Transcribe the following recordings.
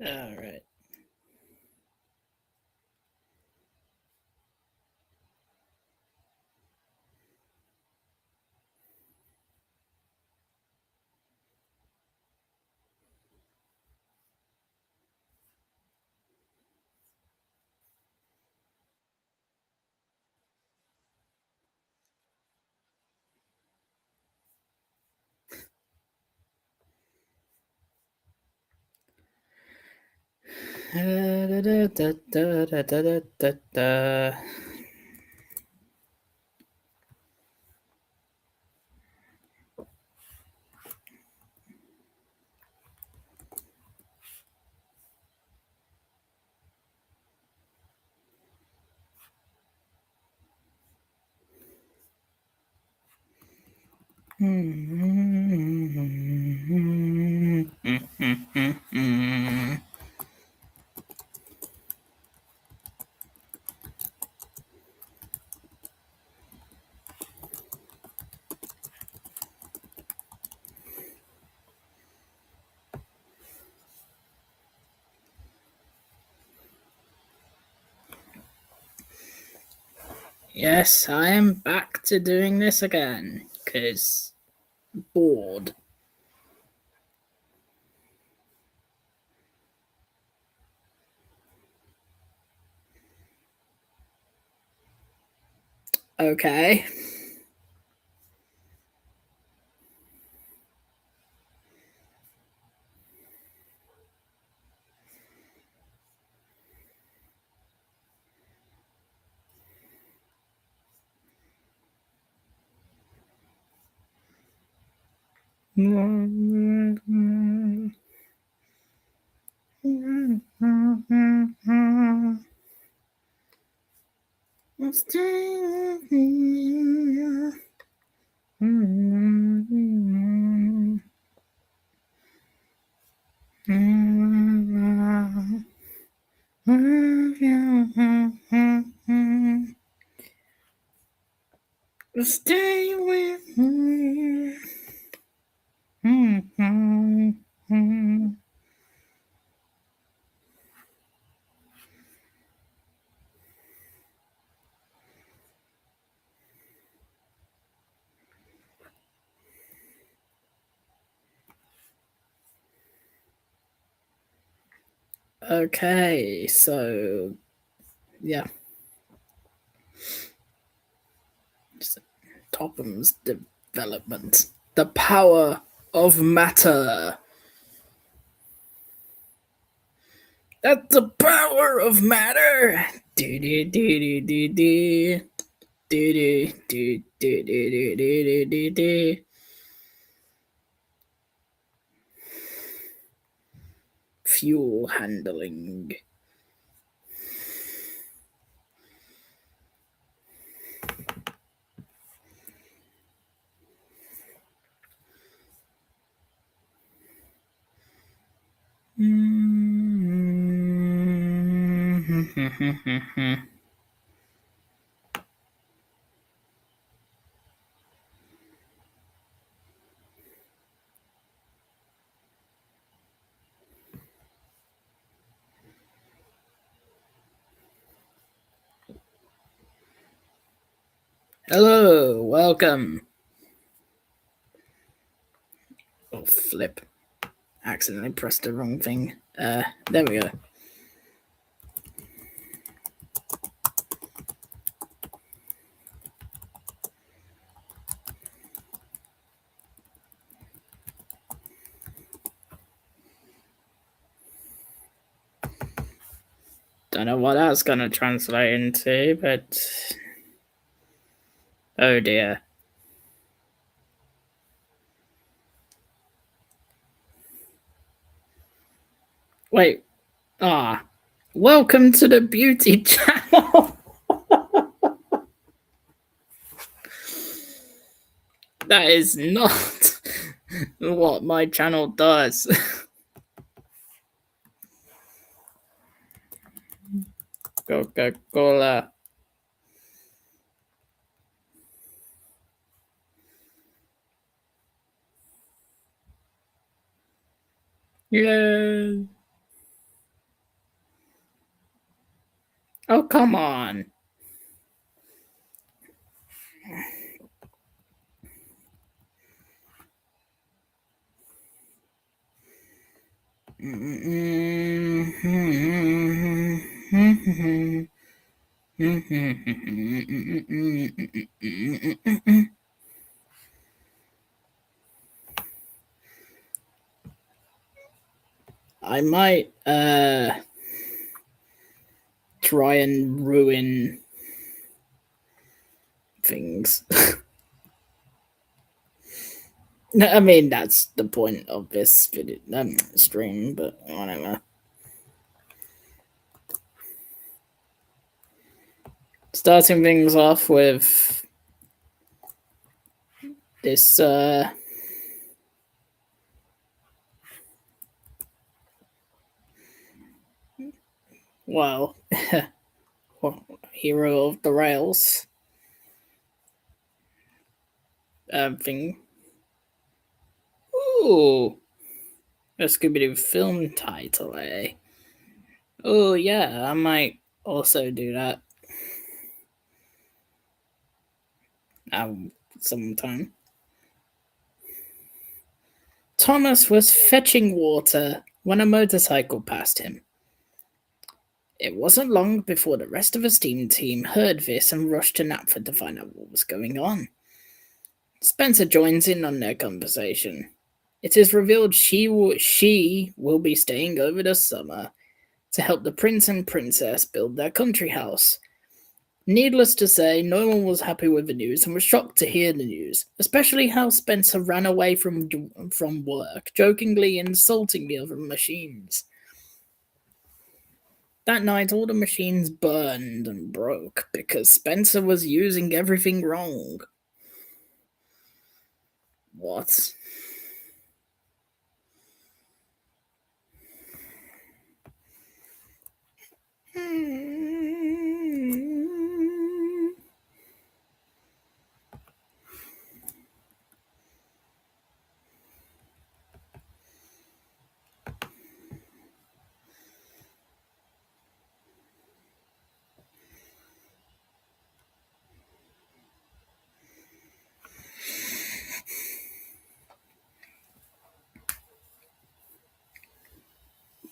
All right. Yes, I am back to doing this again, because bored. Okay. Stay with me. Stay with me. Okay, so yeah. Topham's development. The power of matter. That's the power of matter. Do do do do do do do do do do do do do. Fuel handling. Hello, welcome. Oh, flip. Accidentally pressed the wrong thing. There we go. Don't know what that's gonna translate into, but oh dear. Wait. Ah. Welcome to the beauty channel. That is not what my channel does. Coca-Cola. Yay. Oh, come on. I might try and ruin things. I mean, that's the point of this video, stream, but whatever. Starting things off with this well, hero of the rails thing. Ooh, a Scooby-Doo film title, eh? Oh yeah, I might also do that sometime. Thomas was fetching water when a motorcycle passed him. It wasn't long before the rest of the steam team heard this and rushed to Knapford to find out what was going on. Spencer joins in on their conversation. It is revealed she will be staying over the summer to help the prince and princess build their country house. Needless to say, no one was happy with the news and was shocked to hear the news, especially how Spencer ran away from work, jokingly insulting the other machines. That night, all the machines burned and broke because Spencer was using everything wrong. What?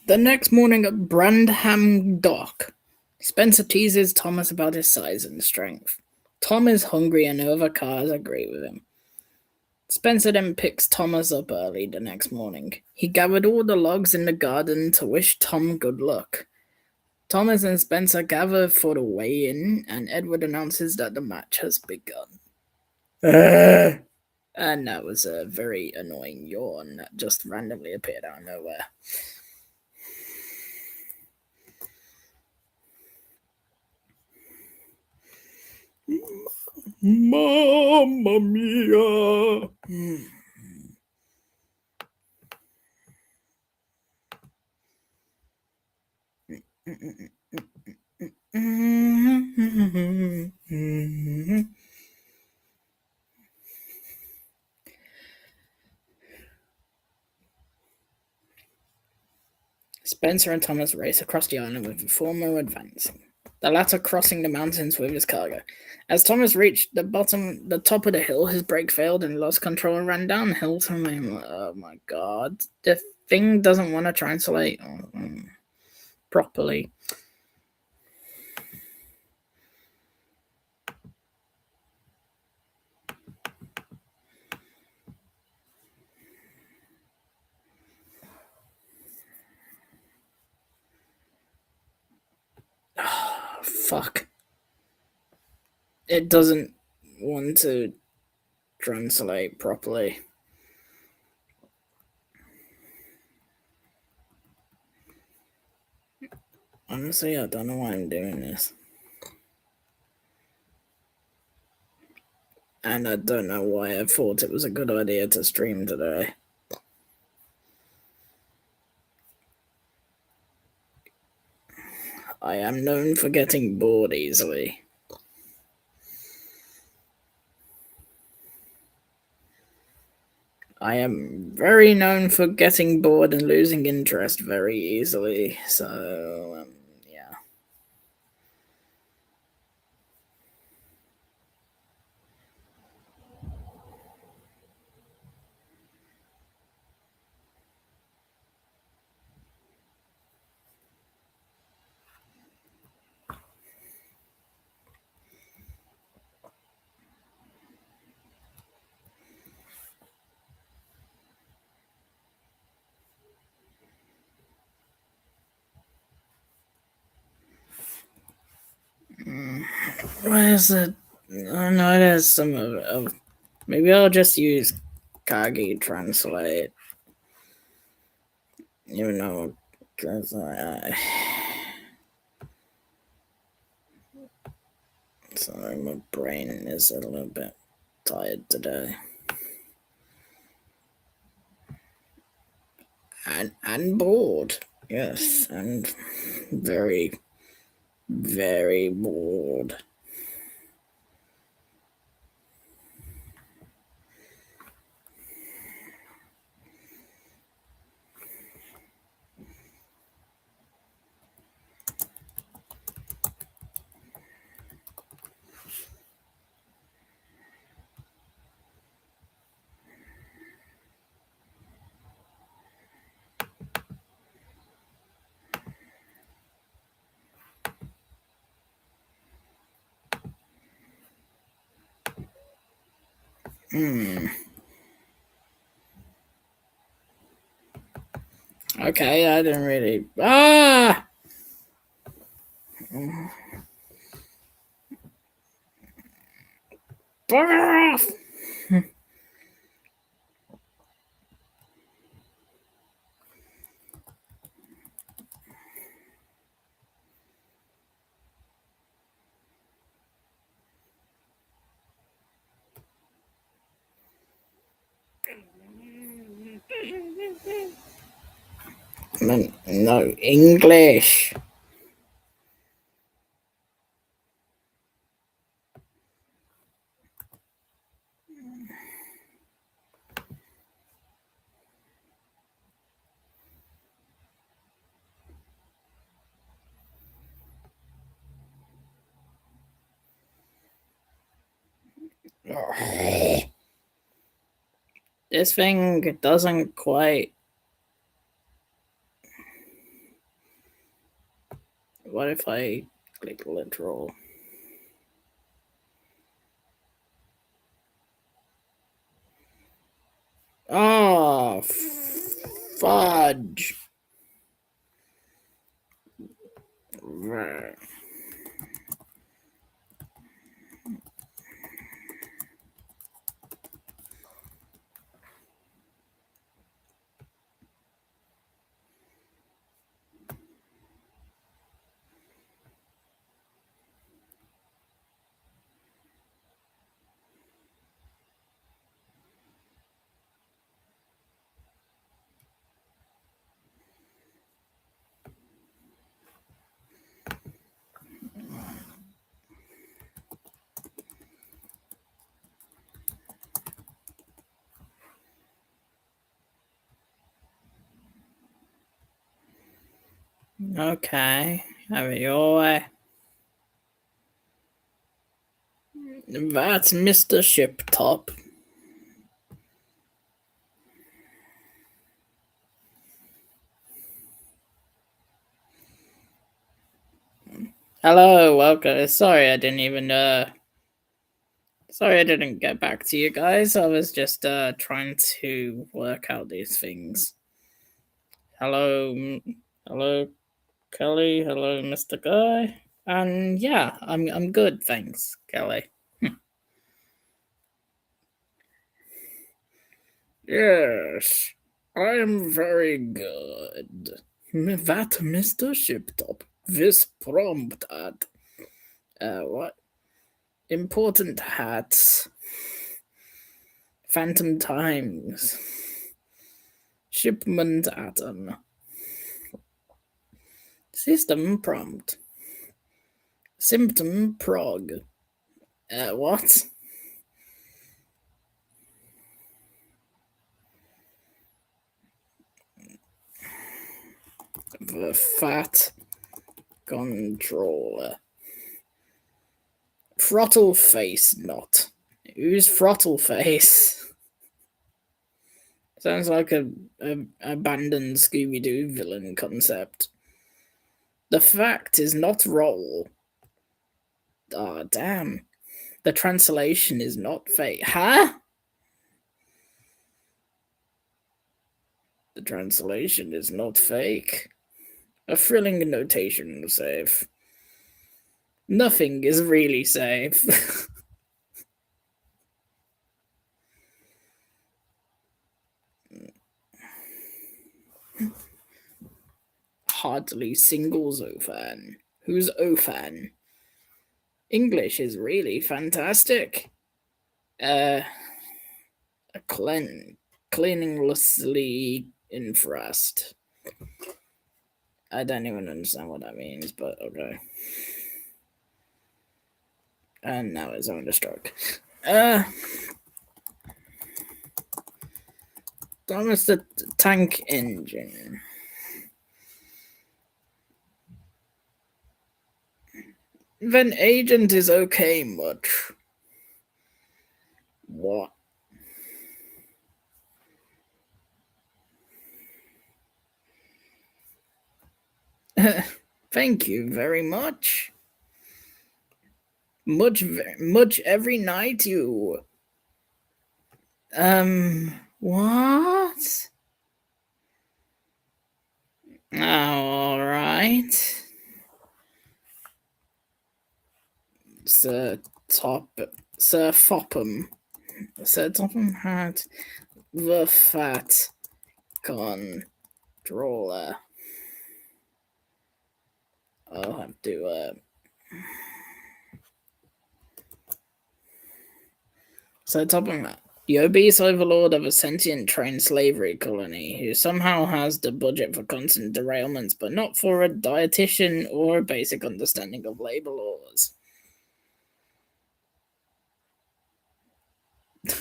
The next morning at Brandham Dock, Spencer teases Thomas about his size and strength. Tom is hungry and the other cars agree with him. Spencer then picks Thomas up early the next morning. He gathered all the logs in the garden to wish Tom good luck. Thomas and Spencer gather for the weigh-in, and Edward announces that the match has begun. And that was a very annoying yawn that just randomly appeared out of nowhere. Mamma mia! Spencer and Thomas race across the island with the former advancing, the latter crossing the mountains with his cargo. As Thomas reached the top of the hill, his brake failed and lost control and ran downhill to mainland. Oh my god. The thing doesn't want to translate properly. Oh, fuck. It doesn't want to translate properly. Honestly, I don't know why I'm doing this. And I don't know why I thought it was a good idea to stream today. I am known for getting bored easily. I am very known for getting bored and losing interest very easily, so yeah. Where's it? Oh no, there's some of. Maybe I'll just use Kagi Translate. You know, because sorry, my brain is a little bit tired today. And bored. Yes, and very, very bored. Hmm. Okay, I didn't really. Ah! Bugger off! No, English. This thing doesn't quite. What if I click literal? Oh, fudge. Okay, have it your way. That's Mr. Ship Top. Hello, welcome. Sorry I didn't get back to you guys. I was just trying to work out these things. Hello, hello, Kelly. Hello, Mr. Guy. And yeah, I'm good, thanks, Kelly. Yes, I am very good. That Mr. Shiptop. This prompt at what? Important hats. Phantom Times. Shipment atom. System prompt. Symptom prog. What? The fat controller. Throttle face not. Who's throttle face? Sounds like a abandoned Scooby-Doo villain concept. The fact is not roll. Ah, damn. The translation is not fake. Huh? The translation is not fake. A thrilling notation safe. Nothing is really safe. Hardly singles Ofan. Who's Ofan? English is really fantastic. Cleaningly infrast. I don't even understand what that means, but okay. And now it's having a stroke. Thomas the Tank Engine. Then agent is okay much. What? Thank you very much. Much every night you. What? Oh, all right. Sir Fopham. Sir Topham had the fat controller. I'll have to Sir Topham, the obese overlord of a sentient trained slavery colony who somehow has the budget for constant derailments, but not for a dietitian or a basic understanding of labor laws.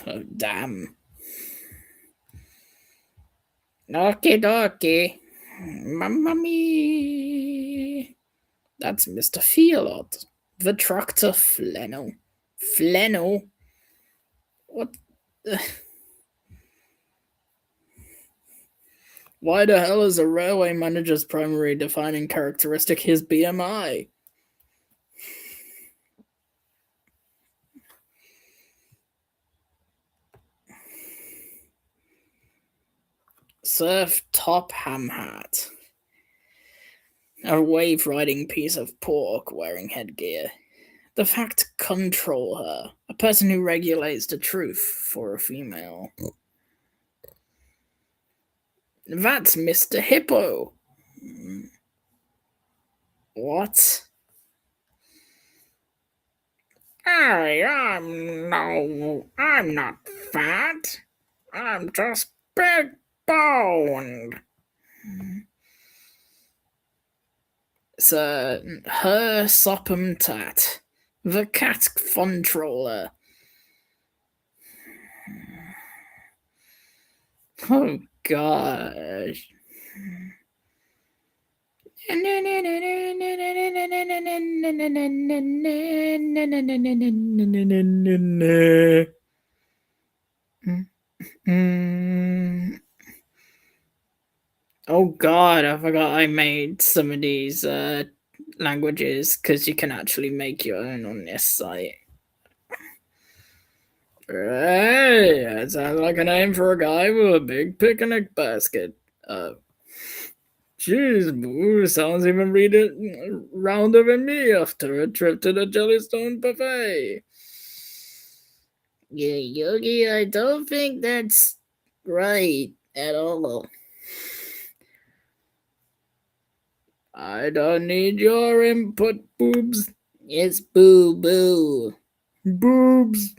Oh, damn. Okie dokie. Mamma mia. That's Mr. Feelot. The tractor flannel. Flannel? What? Why the hell is a railway manager's primary defining characteristic his BMI? Surf top ham hat. A wave riding piece of pork wearing headgear. The fact control her. A person who regulates the truth for a female. That's Mr. Hippo. What? I'm not fat. I'm just big boned. Sir, her sopham tat. The cat controller. Oh gosh. Oh god, I forgot I made some of these languages because you can actually make your own on this site. Hey, that sounds like a name for a guy with a big picnic basket. Jeez, boo, sounds even rounder than me after a trip to the Jellystone buffet. Yeah, Yogi, I don't think that's right at all. I don't need your input, boobs. It's boo boo. Boobs.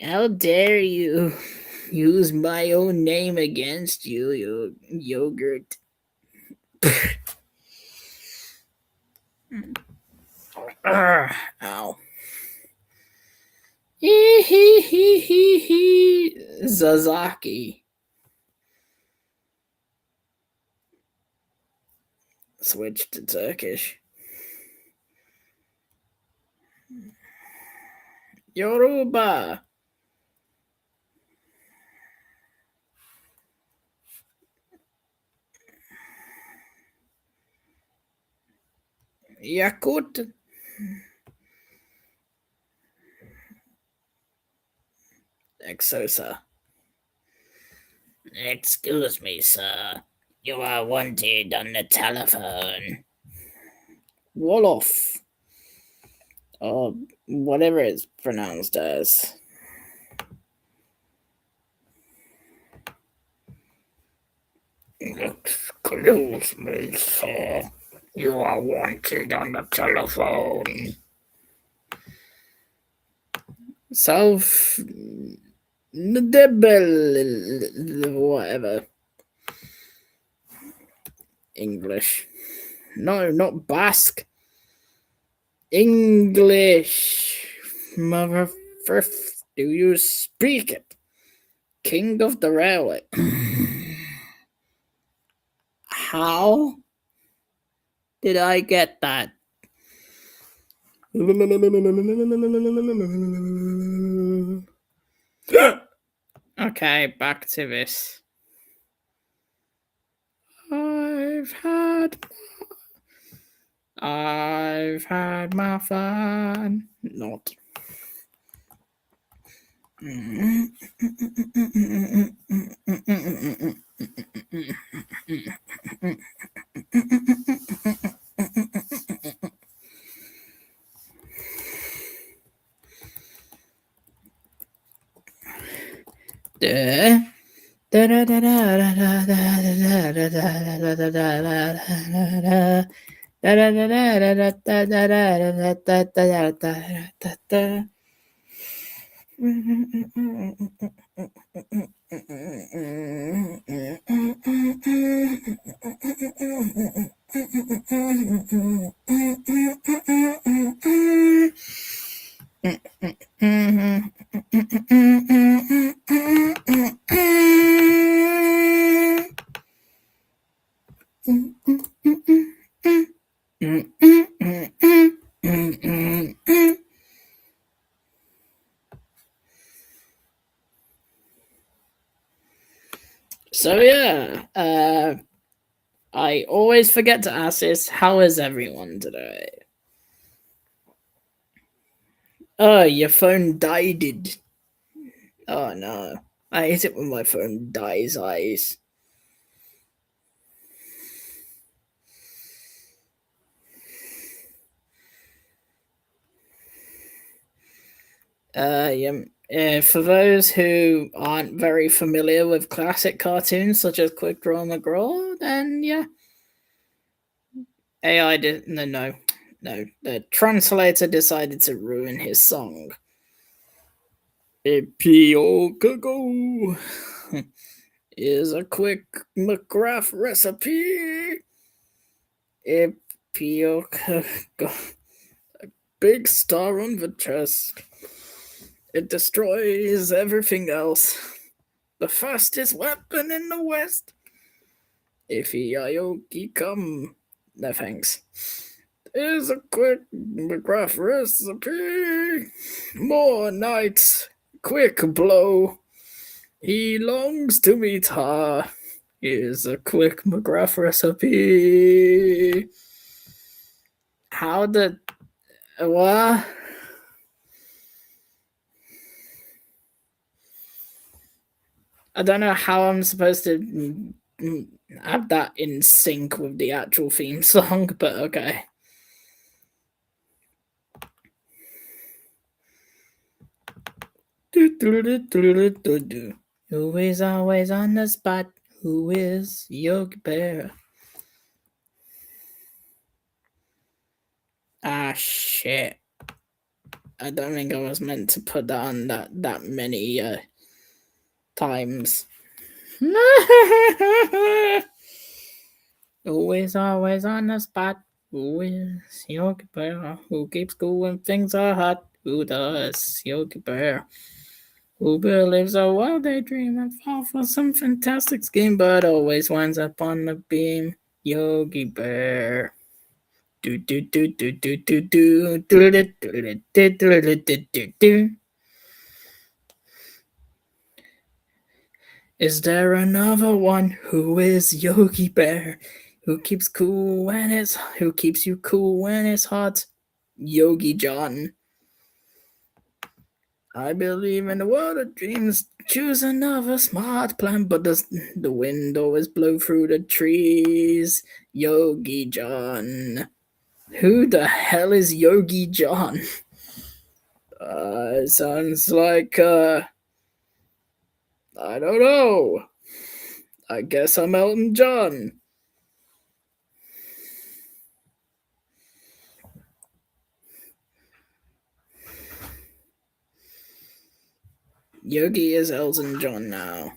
How dare you use my own name against you, you yogurt. Ow. Hee hee hee hee hee. Zazaki. Switch to Turkish. Yoruba. Yakut. Exosa. Excuse me, sir. You are wanted on the telephone. Wolof. Or whatever it's pronounced as. Excuse me, sir. You are wanted on the telephone. South. Whatever. English. No, not Basque. English. Mother. Do you speak it? King of the railway. How did I get that? Okay, back to this. I've had my fun. Not. So yeah, I always forget to ask this. How is everyone today? Oh, your phone died. Oh no. I hate it when my phone dies eyes. For those who aren't very familiar with classic cartoons such as Quick Draw McGraw, then yeah. AI did no. The translator decided to ruin his song. Ipiokago is a quick McGrath recipe. Ipiokago. A big star on the chest. It destroys everything else. The fastest weapon in the West. If Ioki come. No thanks. Is a quick McGrath recipe. More knights. Quick blow. He longs to meet her. Here's a quick McGrath recipe. How did. What? I don't know how I'm supposed to have that in sync with the actual theme song, but okay. Who is always on the spot? Who is Yogi Bear? Ah, shit. I don't think I was meant to put that on that many times. Who is always on the spot? Who is Yogi Bear? Who keeps cool when things are hot? Who does Yogi Bear? Who lives a wild daydream and fall for some fantastic scheme, but always winds up on the beam? Yogi Bear. Do do do do do do do do do do do do do do. Is there another one? Who is Yogi Bear? Who keeps you cool when it's hot? Yogi John. I believe in the world of dreams. Choose another smart plan, but the wind always blow through the trees? Yogi John. Who the hell is Yogi John? It sounds like I don't know. I guess I'm Elton John. Yogi is Elton John now.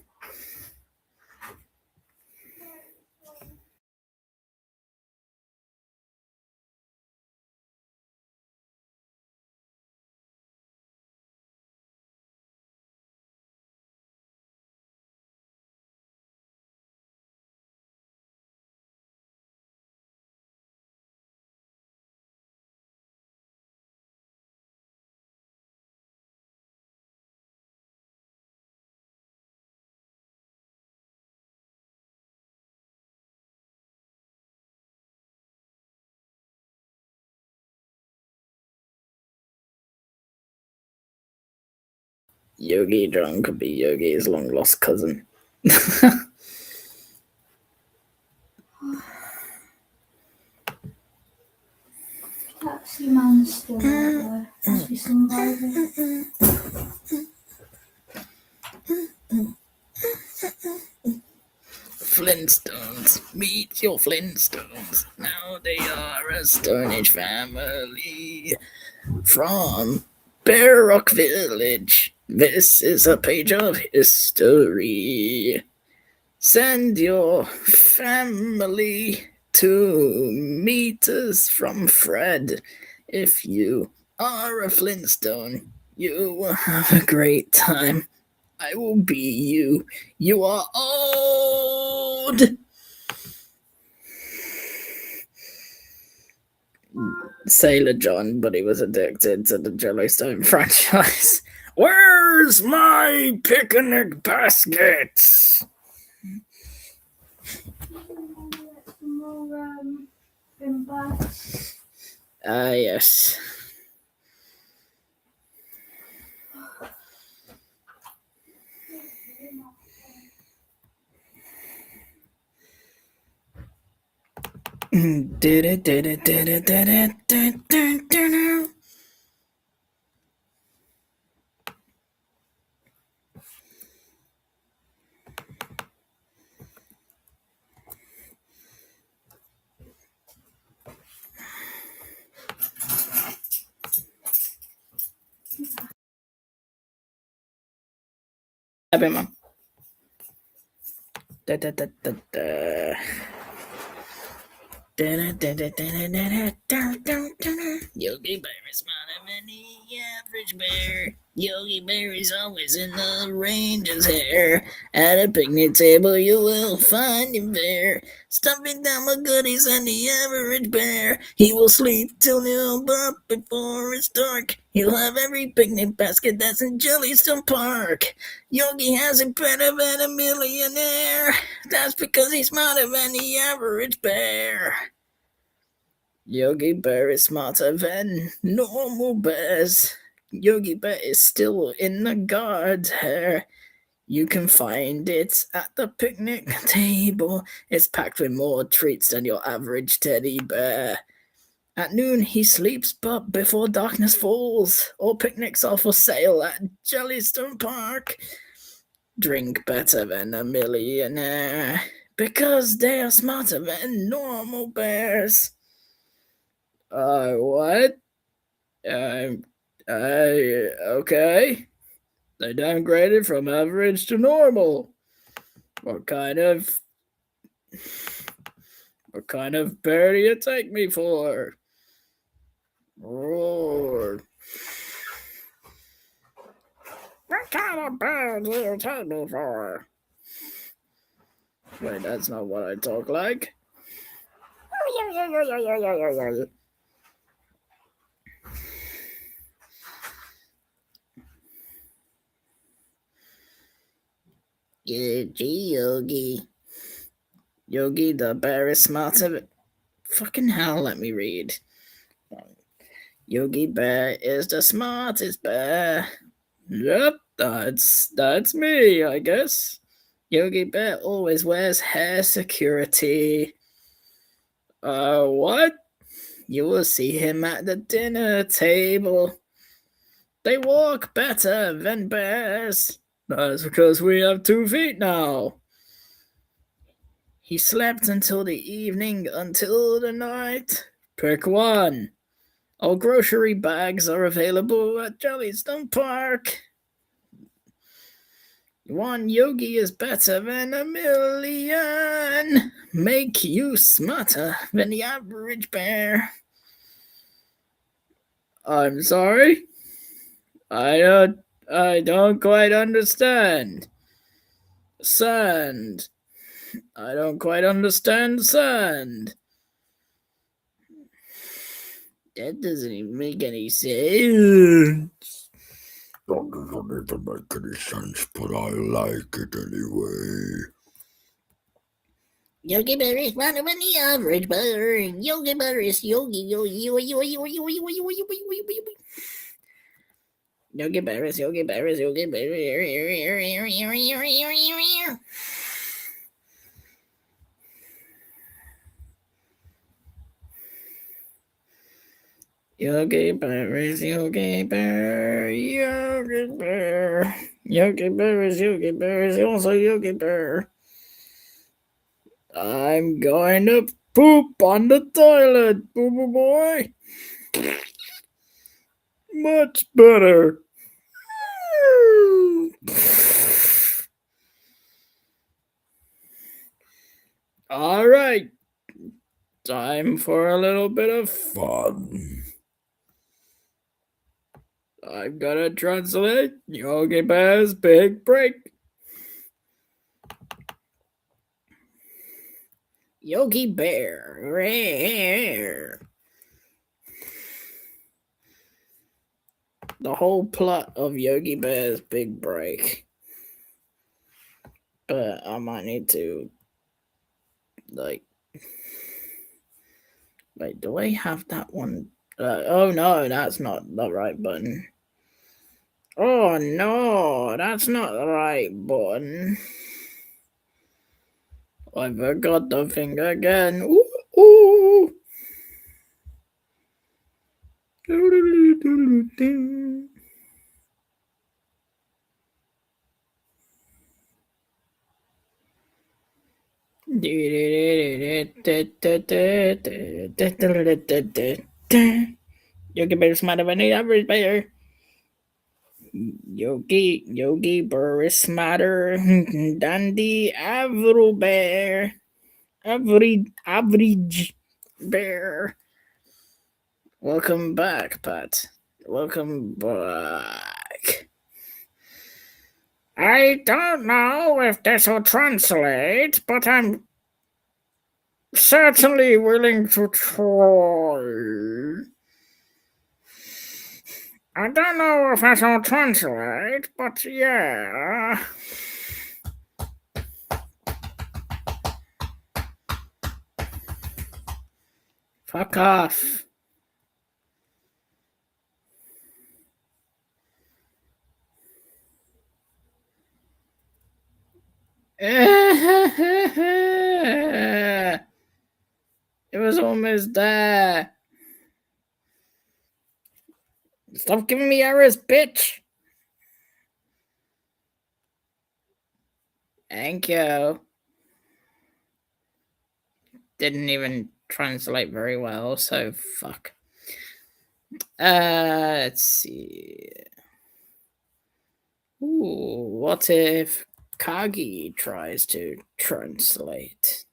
Yogi John could be Yogi's long lost cousin. Taxi man's still out there. Must be some driver. Flintstones, meet your Flintstones. Now they are a Stone Age family from Bear Rock Village. This is a page of history. Send your family 2 meters from Fred. If you are a Flintstone, you will have a great time. I will be you. You are old. Sailor John, but he was addicted to the Jellystone franchise. Where's my picnic basket? Yes. Did it. Happy Mom. Yogi Bear is smarter than the average bear. Yogi Bear is always in the ranger's hair. At a picnic table you will find him there, stuffing down the goodies and the average bear. He will sleep till noon, but before it's dark, he'll have every picnic basket that's in Jellystone Park. Yogi has it better than a millionaire. That's because he's smarter than the average bear. Yogi Bear is smarter than normal bears. Yogi Bear is still in the guard's hair. You can find it at the picnic table. It's packed with more treats than your average teddy bear. At noon he sleeps, but before darkness falls, all picnics are for sale at Jellystone Park. drink better than a millionaire because they are smarter than normal bears. What? Um, okay. They downgraded from average to normal. What kind of bear do you take me for? Roar. What kind of bear do you take me for? Wait, that's not what I talk like. Gee, Yogi. Yogi the bear is smarter. Fucking hell, let me read. Yogi Bear is the smartest bear. Yep, that's me, I guess. Yogi Bear always wears hair security. What? You will see him at the dinner table. They walk better than bears. That's because we have 2 feet now. He slept until the evening, until the night. Pick one. All grocery bags are available at Jellystone Park. One Yogi is better than a million. Make you smarter than the average bear. I'm sorry? I don't quite understand. Sand. I don't quite understand sand. That doesn't even make any sense. That doesn't even make any sense, but I like it anyway. Yogi Bear is smarter than the average bear. Yogi Bear is Yogi. Yogi Bear is Yogi Bear is Yogi Bear. Yogi Bear is Yogi Bear. Yogi Bear. Yogi Bear is Yogi Bear is also Yogi Bear. I'm going to poop on the toilet, boo boo boy. Much better. All right. Time for a little bit of fun. I'm gonna translate Yogi Bear's big break. Yogi Bear. Rare. The whole plot of Yogi Bear's big break. But I might need to, like, wait, do I have that one? Oh no, that's not the right button. Oh no, that's not the right button. I forgot the thing again. Ooh, ooh. Yogi Bear smarter than the average bear. Yogi Bear is smarter than the average bear. Average bear. Welcome back, Pat. Welcome back. I don't know if this will translate, but I'm certainly willing to try. I don't know if this will translate, but yeah. Fuck off. It was almost there. Stop giving me errors, bitch. Thank you. Didn't even translate very well, so fuck. Let's see. Ooh, what if Kagi tries to translate?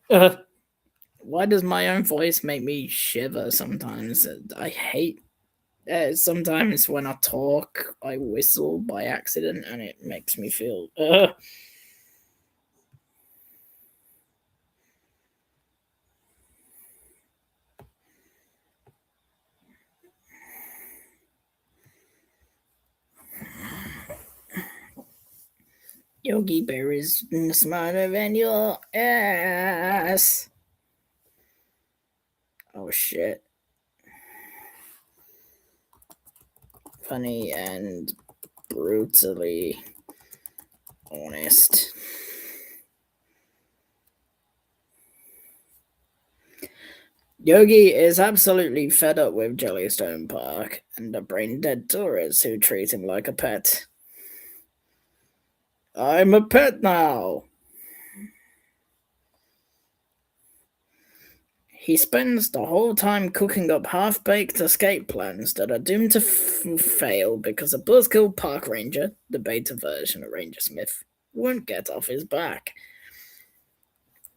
Why does my own voice make me shiver sometimes? I hate. Sometimes when I talk, I whistle by accident, and it makes me feel. Yogi Bear is smarter than your ass. Oh shit. Funny and brutally honest. Yogi is absolutely fed up with Jellystone Park and the brain dead tourists who treat him like a pet. I'm a pet now. He spends the whole time cooking up half-baked escape plans that are doomed to fail because a buzzkill park ranger, the beta version of Ranger Smith, won't get off his back.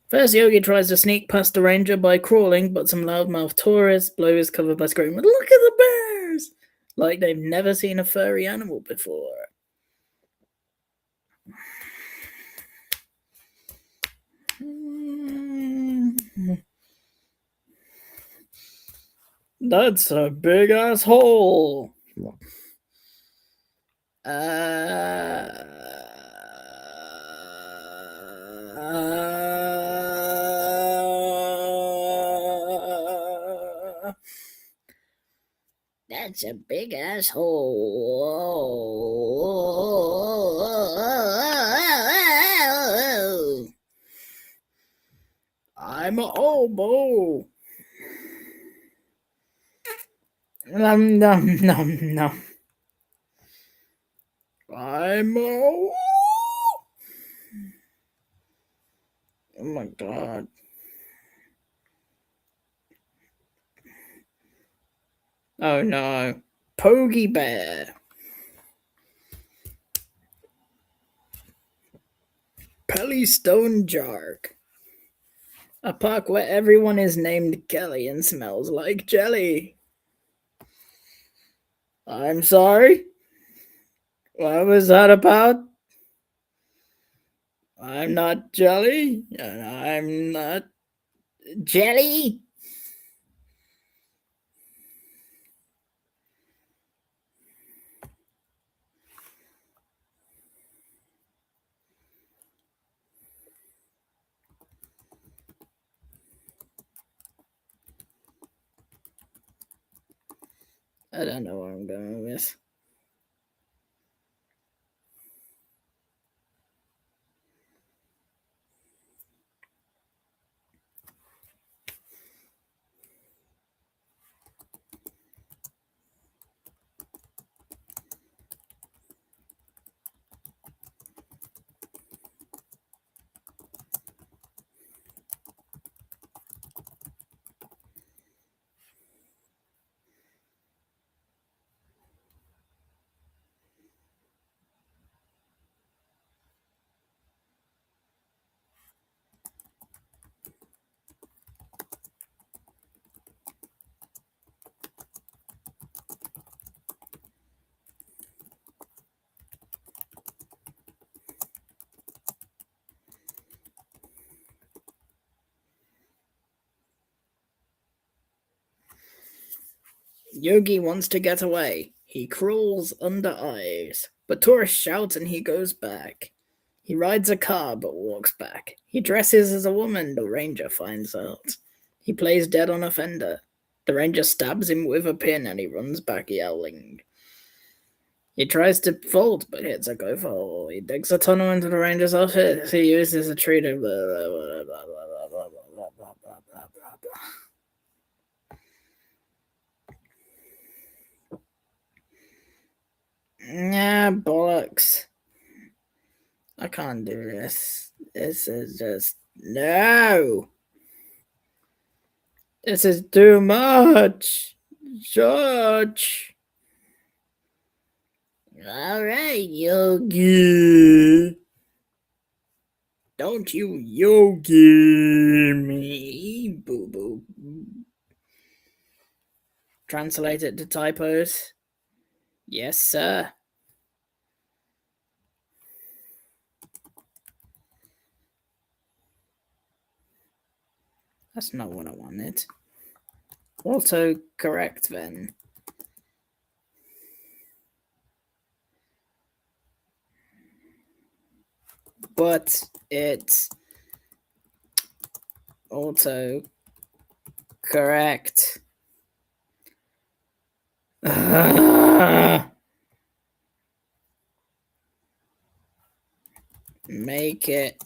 First, Yogi tries to sneak past the ranger by crawling, but some loudmouth tourists blow his cover by screaming, "Look at the bears!" like they've never seen a furry animal before. That's a big asshole. That's a big asshole. I'm a oboe. Nom. I'm a. Oh my god. Oh no. Pogie Bear. Pelly Stone Jark. A park where everyone is named Kelly and smells like jelly. I'm sorry? What was that about? I'm not jelly, and I'm not jelly. I don't know where I'm going with this. Yogi wants to get away. He crawls under ice, but tourists shout and he goes back. He rides a car but walks back. He dresses as a woman, the ranger finds out. He plays dead on a fender. The ranger stabs him with a pin and he runs back yelling. He tries to vault but hits a gopher hole. He digs a tunnel into the ranger's office. He uses a tree to Yeah, bollocks. I can't do this. This is just... No! This is too much! George! Alright, Yogi! Don't you Yogi me, boo-boo. Translate it to typos. Yes, sir. That's not what I wanted. Also correct then. But it's also correct. Make it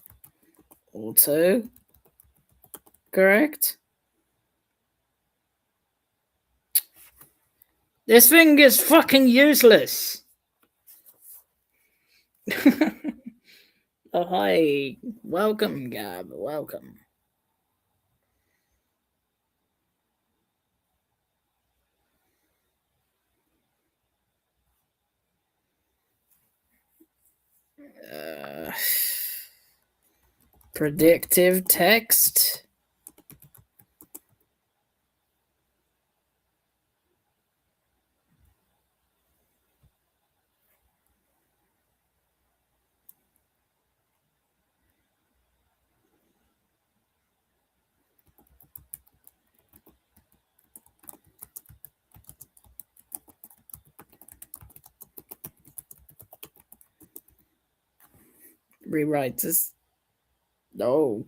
also correct. This thing is fucking useless. Oh, hi. Welcome, Gab. Welcome. Predictive text. Rewrite this. No.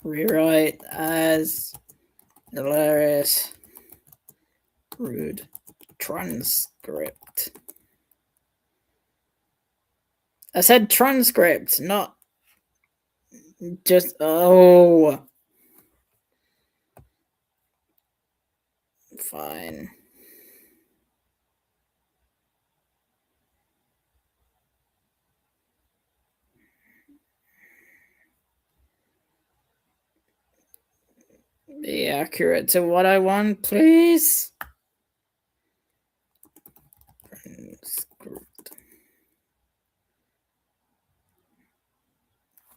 Rewrite as hilarious. Rude. Transcript. I said transcript, not just. Oh. Fine. Be accurate to what I want, please.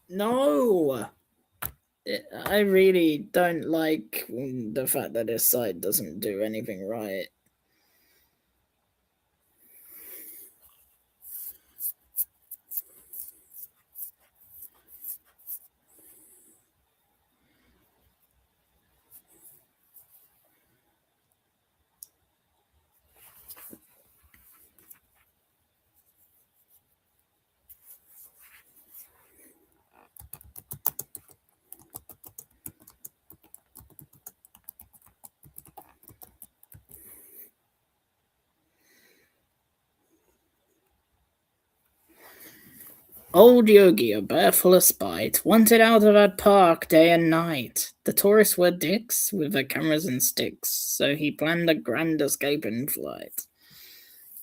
No! I really don't like the fact that this site doesn't do anything right. Old Yogi, a bear full of spite, wanted out of that park day and night. The tourists were dicks with their cameras and sticks, so he planned a grand escape in flight.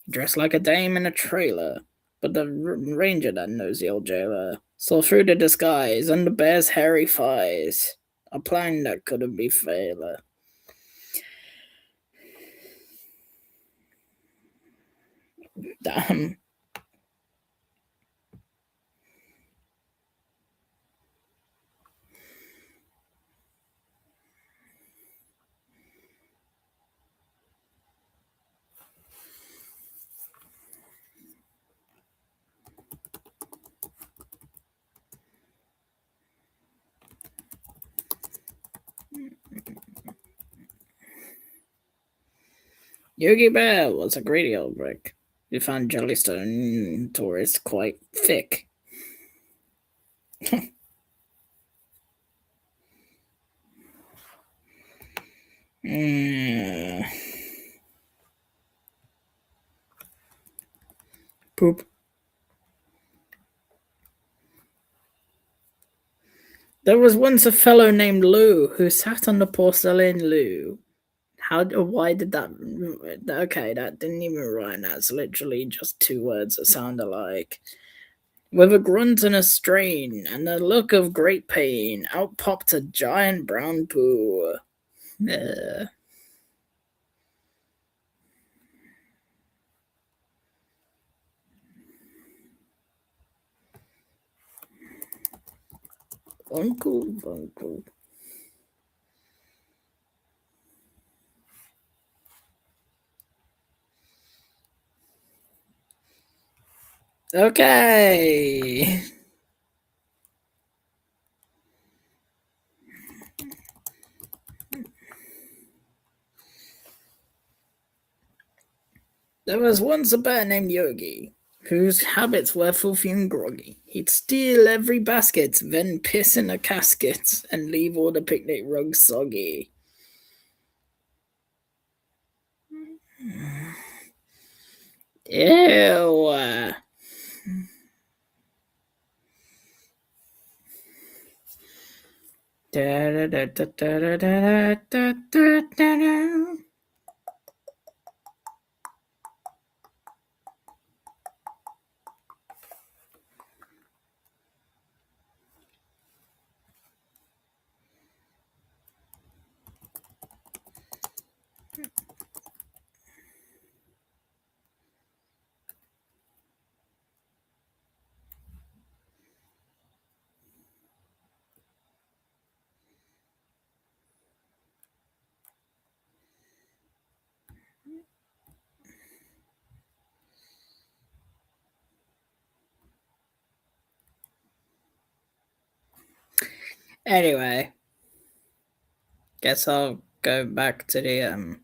He dressed like a dame in a trailer, but the ranger, that nosy old jailer, saw through the disguise and the bear's hairy thighs. A plan that couldn't be failure. Damn. Yogi Bear was a greedy old brick who found Jellystone tourists quite thick. Poop. There was once a fellow named Lou who sat on the porcelain loo Why did that? Okay, that didn't even rhyme. That's literally just two words that sound alike. With a grunt and a strain, and a look of great pain, out popped a giant brown poo. Uncle. Okay. There was once a bear named Yogi, whose habits were filthy and groggy. He'd steal every basket, then piss in a casket, and leave all the picnic rugs soggy. Ew. Anyway, guess I'll go back to the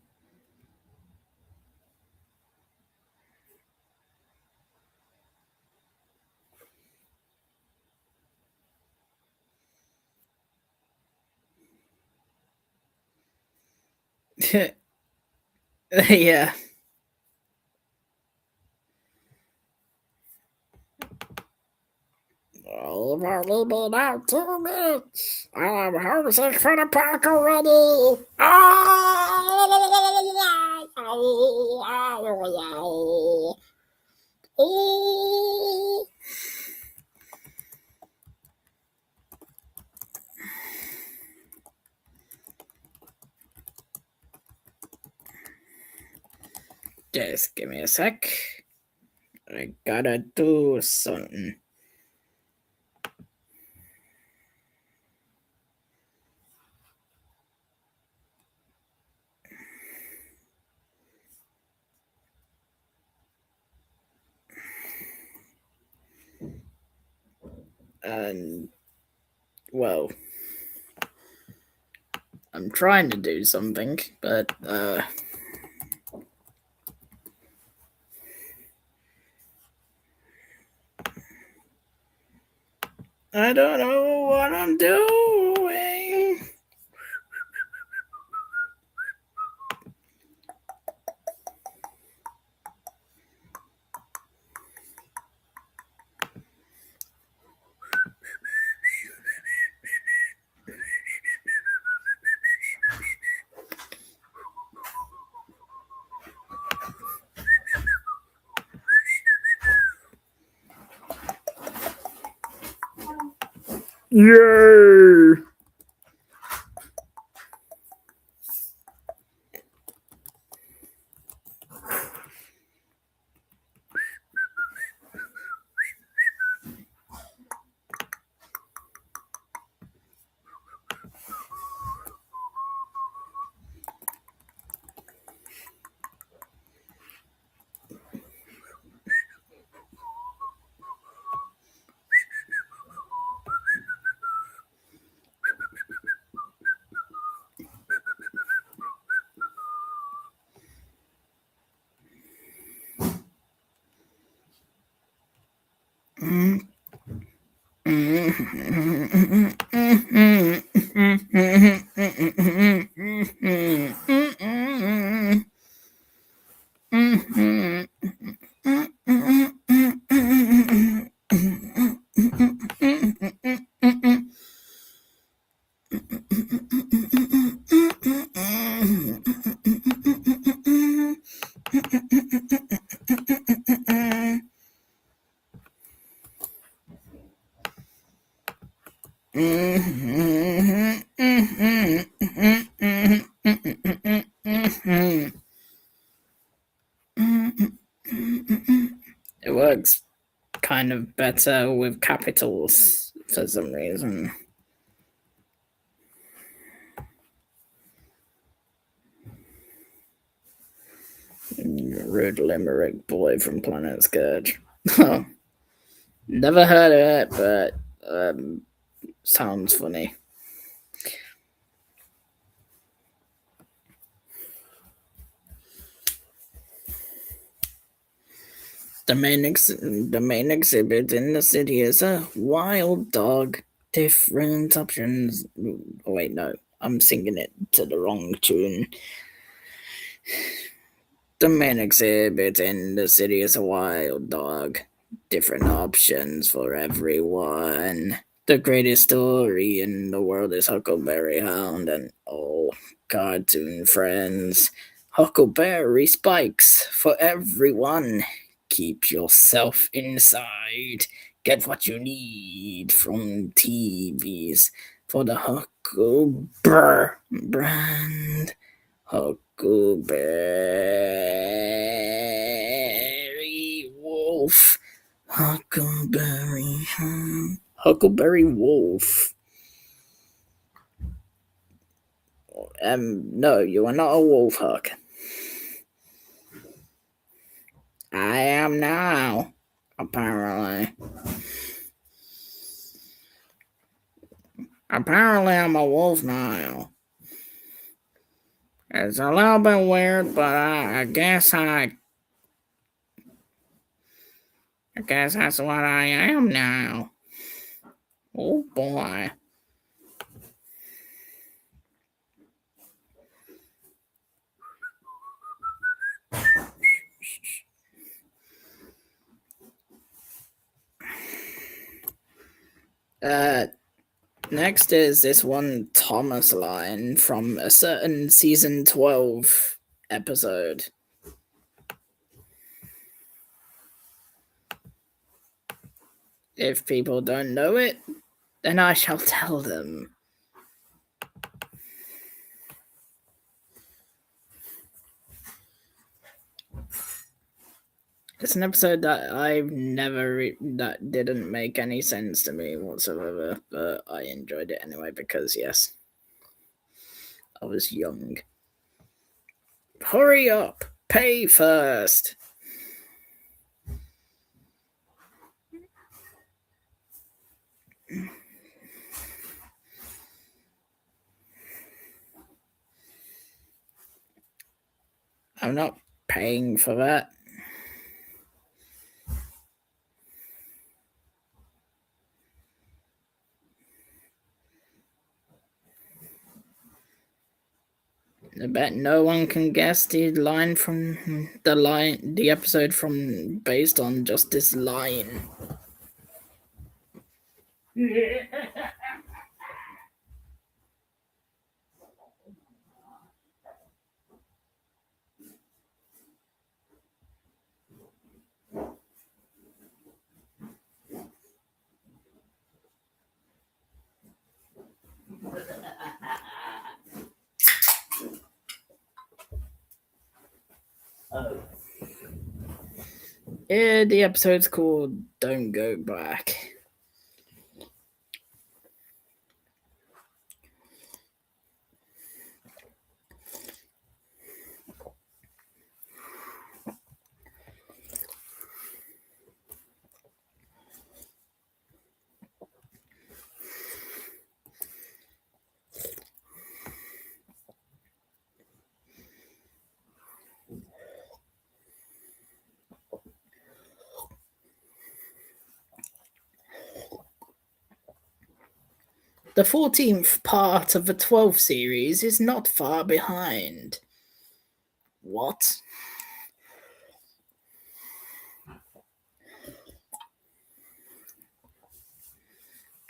yeah. You've only been out 2 minutes. I'm homesick for the park already. Just give me a sec. I gotta do something. And, well, I'm trying to do something, but, I don't know what I'm doing. Yay! It works kind of better with capitals for some reason. Rude limerick boy from Planet Scourge. Never heard of it, but sounds funny. The main exhibit in the city is a wild dog. Different options. Oh, wait, no, I'm singing it to the wrong tune. The main exhibit in the city is a wild dog. Different options for everyone. The greatest story in the world is Huckleberry Hound and all cartoon friends. Huckleberry spikes for everyone. Keep yourself inside. Get what you need from TVs for the Huckleberry brand. Huckleberry Wolf. Huckleberry Wolf. No, you are not a wolf, Huck. I am now, apparently. Apparently, I'm a wolf now. It's a little bit weird, but I guess that's what I am now. Oh boy. Next is this one Thomas line from a certain season 12 episode. If people don't know it, then I shall tell them. It's an episode that I've never that didn't make any sense to me whatsoever, but I enjoyed it anyway because yes, I was young. Hurry up! Pay first! I'm not paying for that. I bet no one can guess the episode from based on just this line. Yeah, the episode's called Don't Go Back. The 14th part of the 12th series is not far behind. What?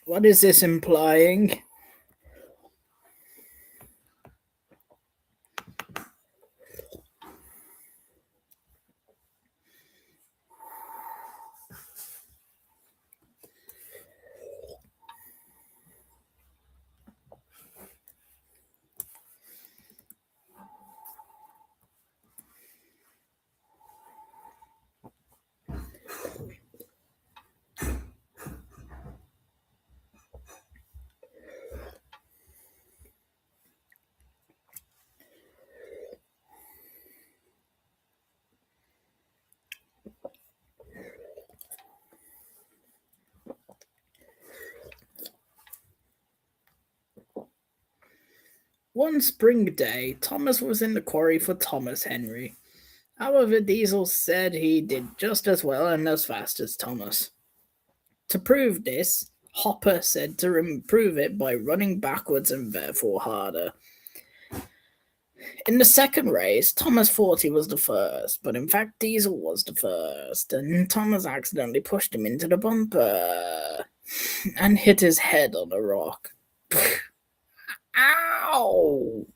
What is this implying? One spring day, Thomas was in the quarry for Thomas Henry. However, Diesel said he did just as well and as fast as Thomas. To prove this, Hopper said to improve it by running backwards and therefore harder. In the second race, Thomas thought he was the first, but in fact Diesel was the first, and Thomas accidentally pushed him into the bumper and hit his head on a rock. Ow!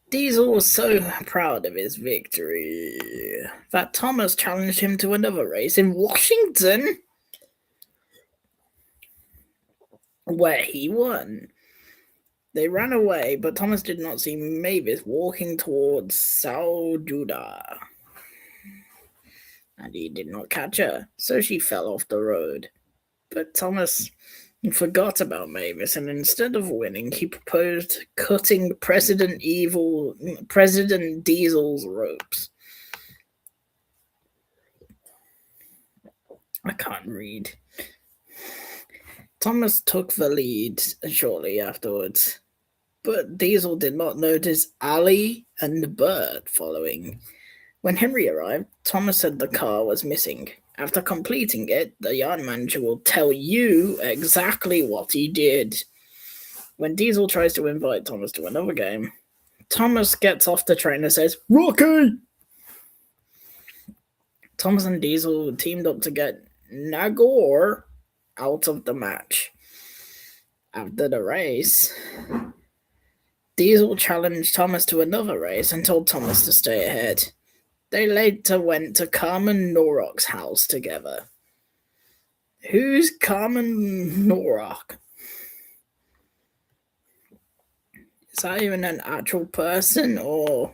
Diesel was so proud of his victory that Thomas challenged him to another race in Washington, where he won. They ran away, but Thomas did not see Mavis walking towards Saujuda, and he did not catch her, so she fell off the road. But Thomas forgot about Mavis, and instead of winning, he proposed cutting President Diesel's ropes. I can't read. Thomas took the lead shortly afterwards, but Diesel did not notice Ali and Bert following. When Henry arrived, Thomas said the car was missing. After completing it, the yard manager will tell you exactly what he did. When Diesel tries to invite Thomas to another game, Thomas gets off the train and says, "Rocky!" Thomas and Diesel teamed up to get Nagor out of the match. After the race, Diesel challenged Thomas to another race and told Thomas to stay ahead. They later went to Carmen Norrock's house together. Who's Carmen Norrock? Is that even an actual person, or...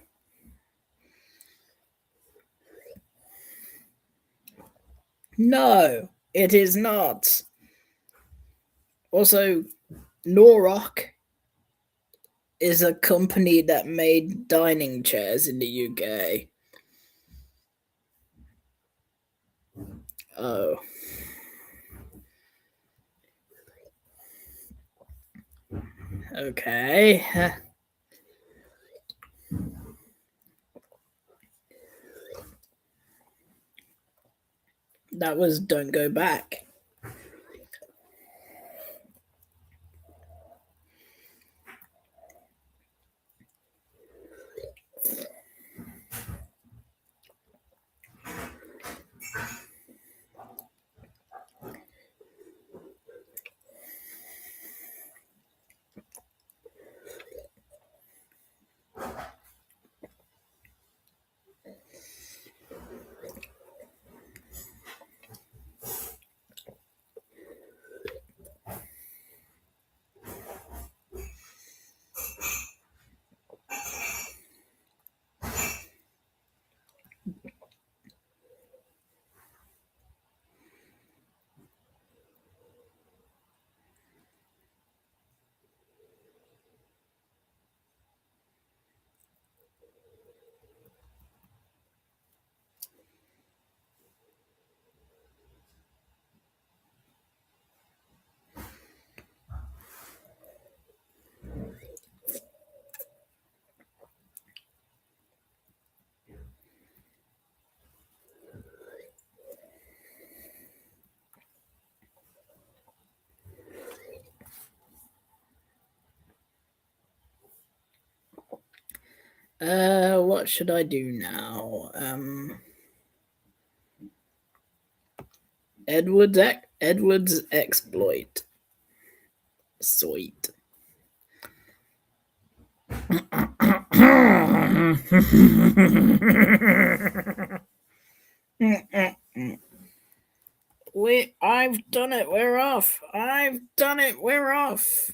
No, it is not. Also, Norrock is a company that made dining chairs in the UK. Oh. Okay. That was Don't Go Back. What should I do now? Edward's exploit. Sweet. I've done it. We're off. I've done it. We're off.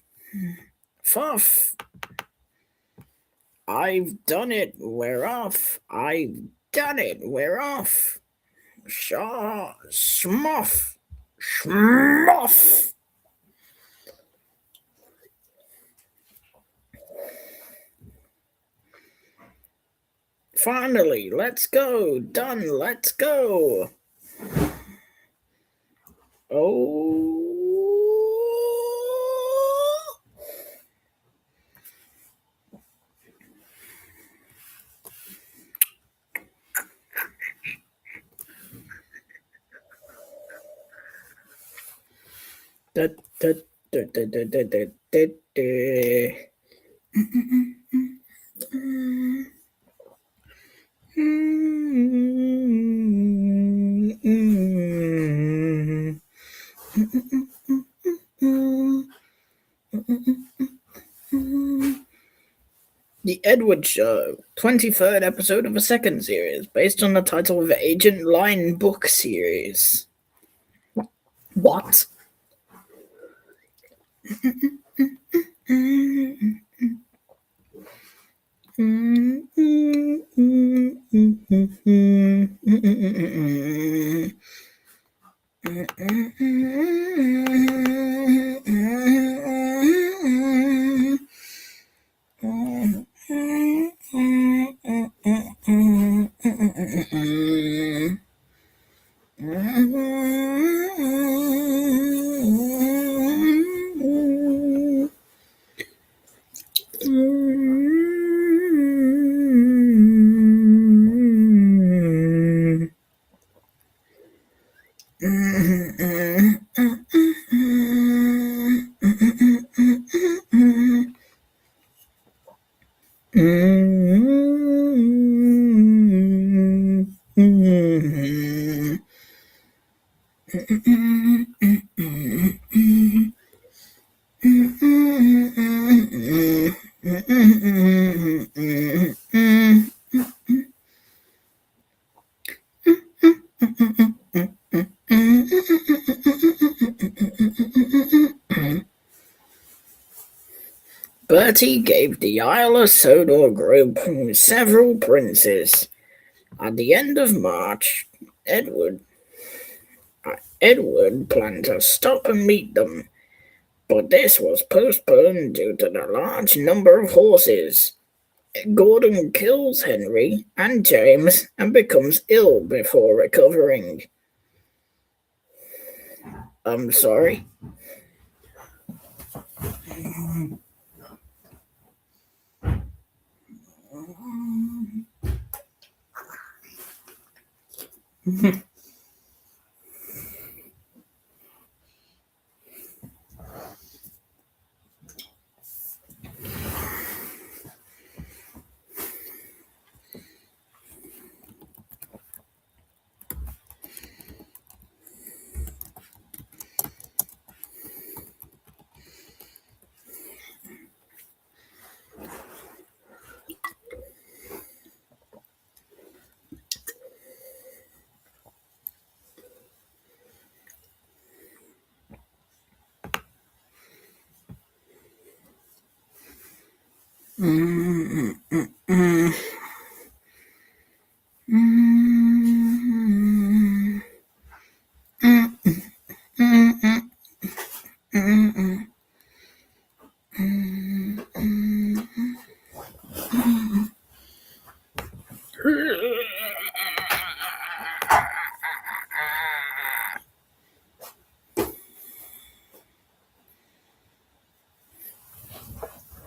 Fuff. I've done it. We're off. I've done it. We're off. Shaw. Smuff. Smuff. Finally, let's go. Done. Let's go. Oh. Da, da, da, da, da, da, da, da, da. The Edward Show, 23rd episode of a second series, based on the title of Agent Line book series. What? Bertie gave the Isle of Sodor group several princes. At the end of March, Edward planned to stop and meet them, but this was postponed due to the large number of horses. Gordon kills Henry and James and becomes ill before recovering. I'm sorry.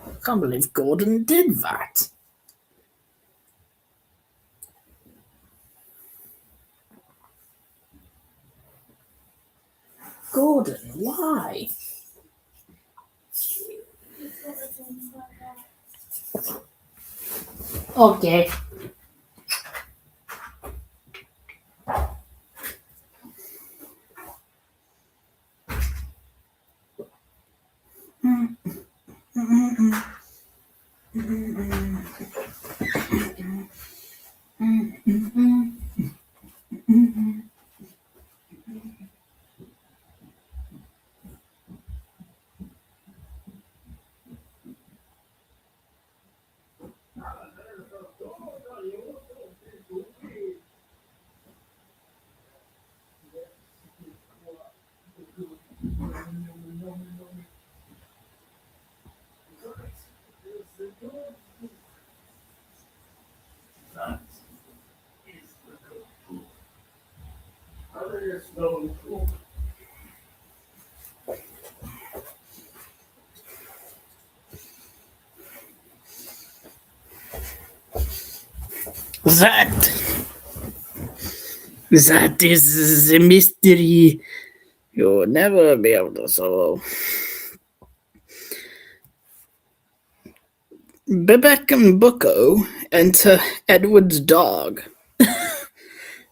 I can't believe Gordon did that. Gordon, why? Okay. That is the mystery You'll never be able to solve. Bebek and Bucko enter Edward's dog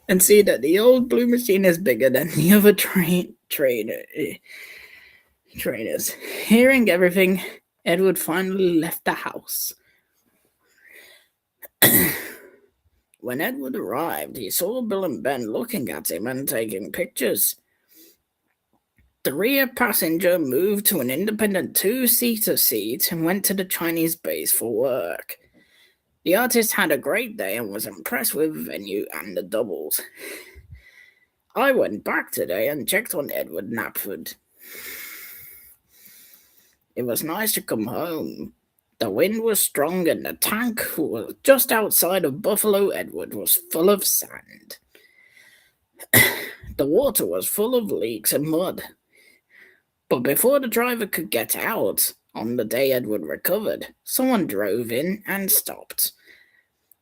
and see that the old blue machine is bigger than the other trainers. Hearing everything, Edward finally left the house. When Edward arrived, he saw Bill and Ben looking at him and taking pictures. The rear passenger moved to an independent two-seater seat and went to the Chinese base for work. The artist had a great day and was impressed with the venue and the doubles. I went back today and checked on Edward Knapford. It was nice to come home. The wind was strong and the tank was just outside of Buffalo Edward was full of sand. The water was full of leaks and mud. But before the driver could get out, on the day Edward recovered, someone drove in and stopped.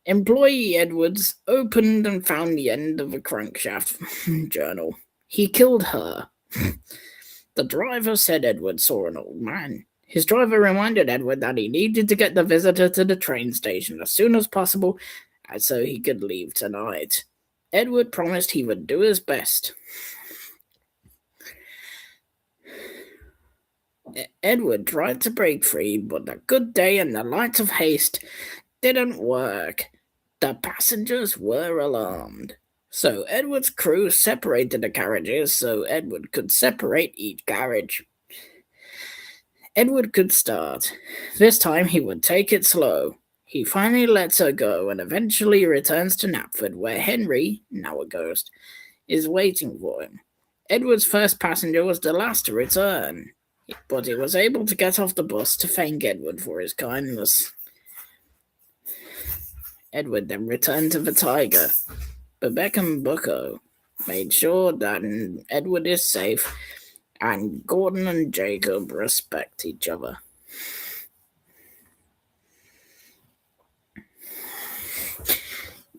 Employee Edwards opened and found the end of a crankshaft journal. He killed her. The driver said Edward saw an old man. His driver reminded Edward that he needed to get the visitor to the train station as soon as possible so he could leave tonight. Edward promised he would do his best. Edward tried to break free, but the good day and the lights of haste didn't work. The passengers were alarmed. So Edward's crew separated the carriages so Edward could separate each carriage. Edward could start. This time he would take it slow. He finally lets her go and eventually returns to Knapford, where Henry, now a ghost, is waiting for him. Edward's first passenger was the last to return, but he was able to get off the bus to thank Edward for his kindness. Edward then returned to the Tiger. Bebek and Bucko made sure that Edward is safe and Gordon and Jacob respect each other.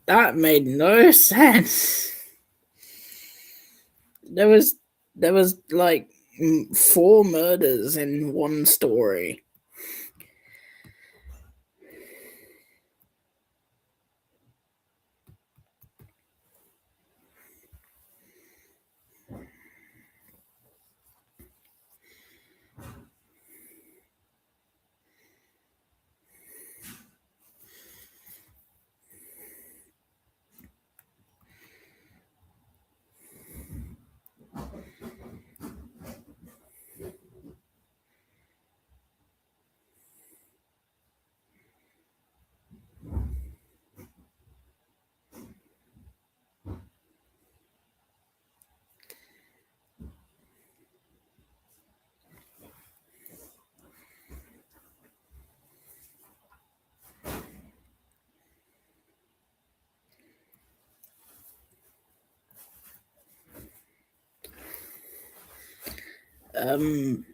That made no sense. There was like 4 murders in one story.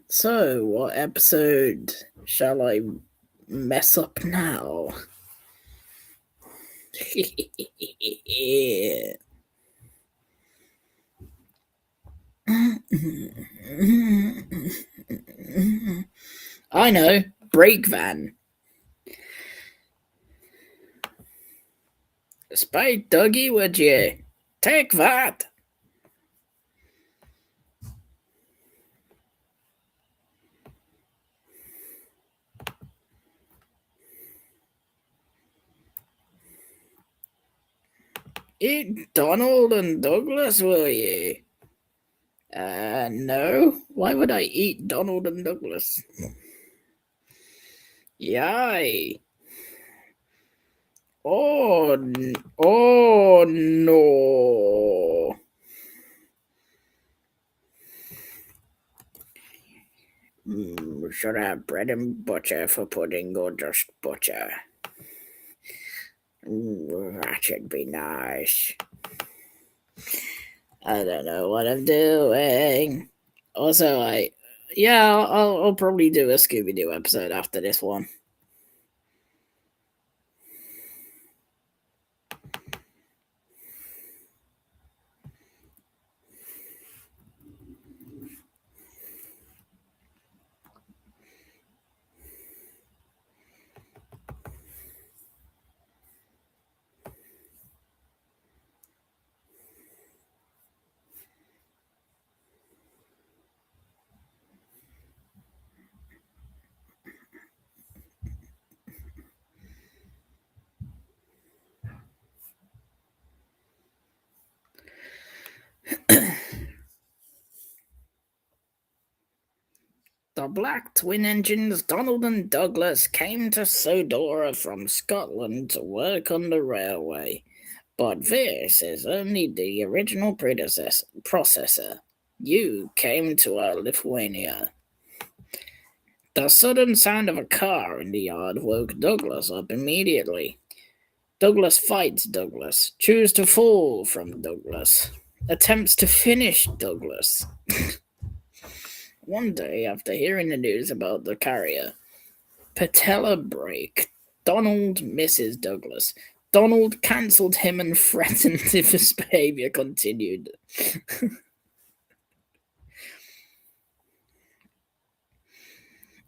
So what episode shall I mess up now? I know, Break Van. Spite Dougie, would you? Take that! Eat Donald and Douglas, will you? No. Why would I eat Donald and Douglas? Yay. Oh no. Should I have bread and butter for pudding or just butter? That should be nice. I don't know what I'm doing. Also, I'll probably do a Scooby-Doo episode after this one. The black twin engines Donald and Douglas came to Sodora from Scotland to work on the railway, but this is only the original processor. You came to Lithuania. The sudden sound of a car in the yard woke Douglas up immediately. Douglas fights Douglas, chooses to fall from Douglas, attempts to finish Douglas. One day, after hearing the news about the carrier, patella break, Donald misses Douglas. Donald cancelled him and threatened if his behavior continued.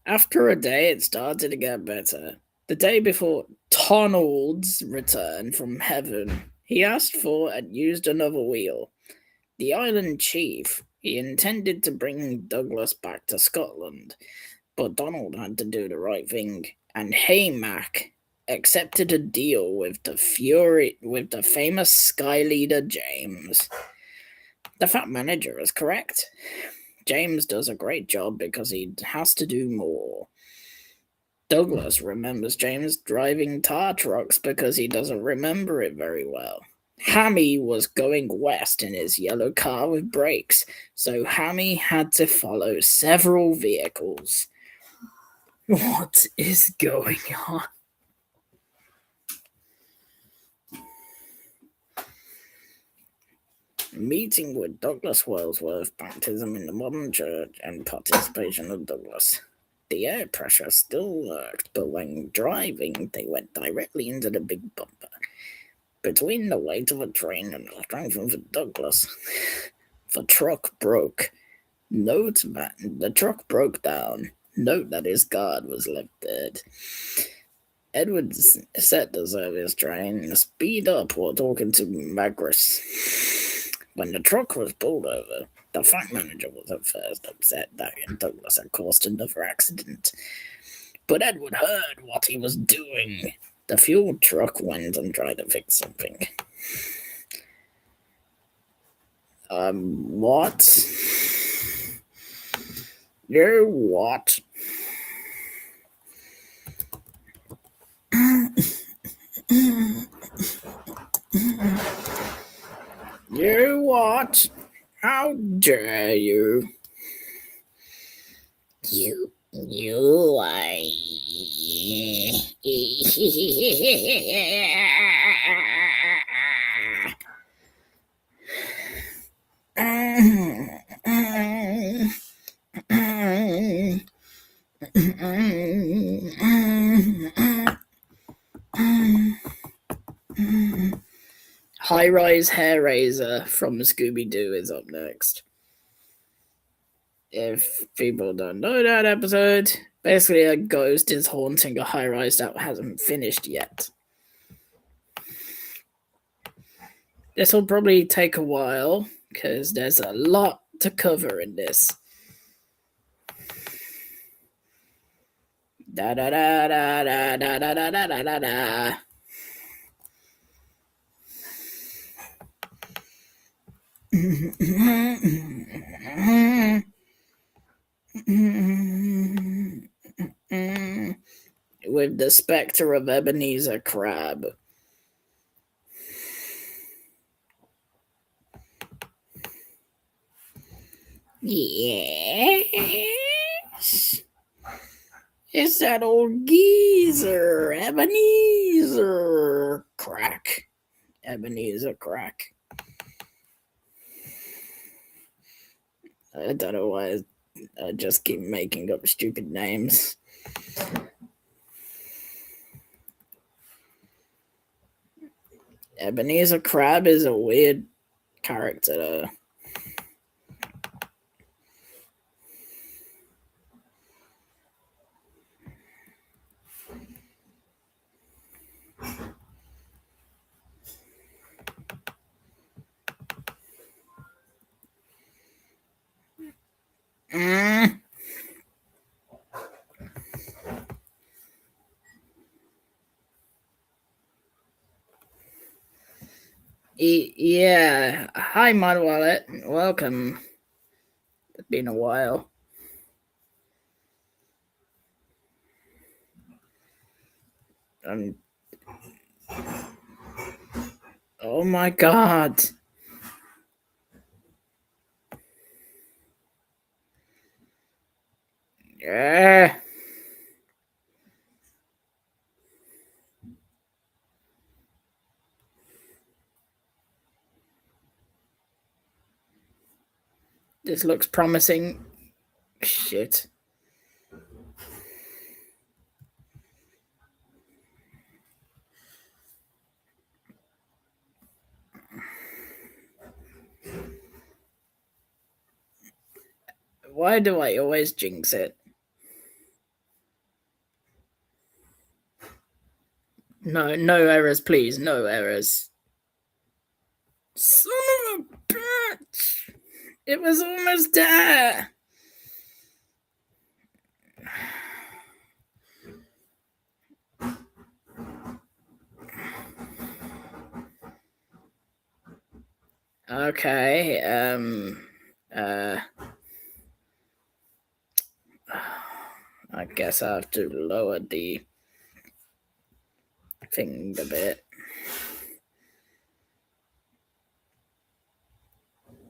After a day, it started to get better. The day before Donald's return from heaven, he asked for and used another wheel. The island chief, he intended to bring Douglas back to Scotland, but Donald had to do the right thing, and Haymack accepted a deal with the famous Sky Leader James. The Fat Manager is correct. James does a great job because he has to do more. Douglas remembers James driving tar trucks because he doesn't remember it very well. Hammy was going west in his yellow car with brakes, so Hammy had to follow several vehicles. What is going on? Meeting with Douglas Wordsworth, baptism in the modern church, and participation of Douglas. The air pressure still lurked, but when driving, they went directly into the big bumper. Between the weight of a train and the strength of Douglas, the truck broke. Note that the truck broke down. Note that his guard was left dead. Edward set the service train and speed up while talking to Magris. When the truck was pulled over, the Fat Manager was at first upset that Douglas had caused another accident. But Edward heard what he was doing. The fuel truck went and tried to fix something. What? You what? You what? How dare you? You, I. High Rise Hair Razor from Scooby-Doo is up next. If people don't know that episode, basically a ghost is haunting a high-rise that hasn't finished yet. This will probably take a while, because there's a lot to cover in this. Da da da da da da da da da da da. With the spectre of Ebenezer Crab. Yes. It's that old geezer, Ebenezer Crack. Ebenezer Crack. I don't know why I just keep making up stupid names. Ebenezer Crab is a weird character. Yeah. Hi, Mud Wallet. Welcome. It's been a while. Um. Oh my god. Yeah. This looks promising. Shit. Why do I always jinx it? No, no errors, please. No errors. Son of a bitch! It was almost there! Okay, uh, I guess I have to lower the thing a bit.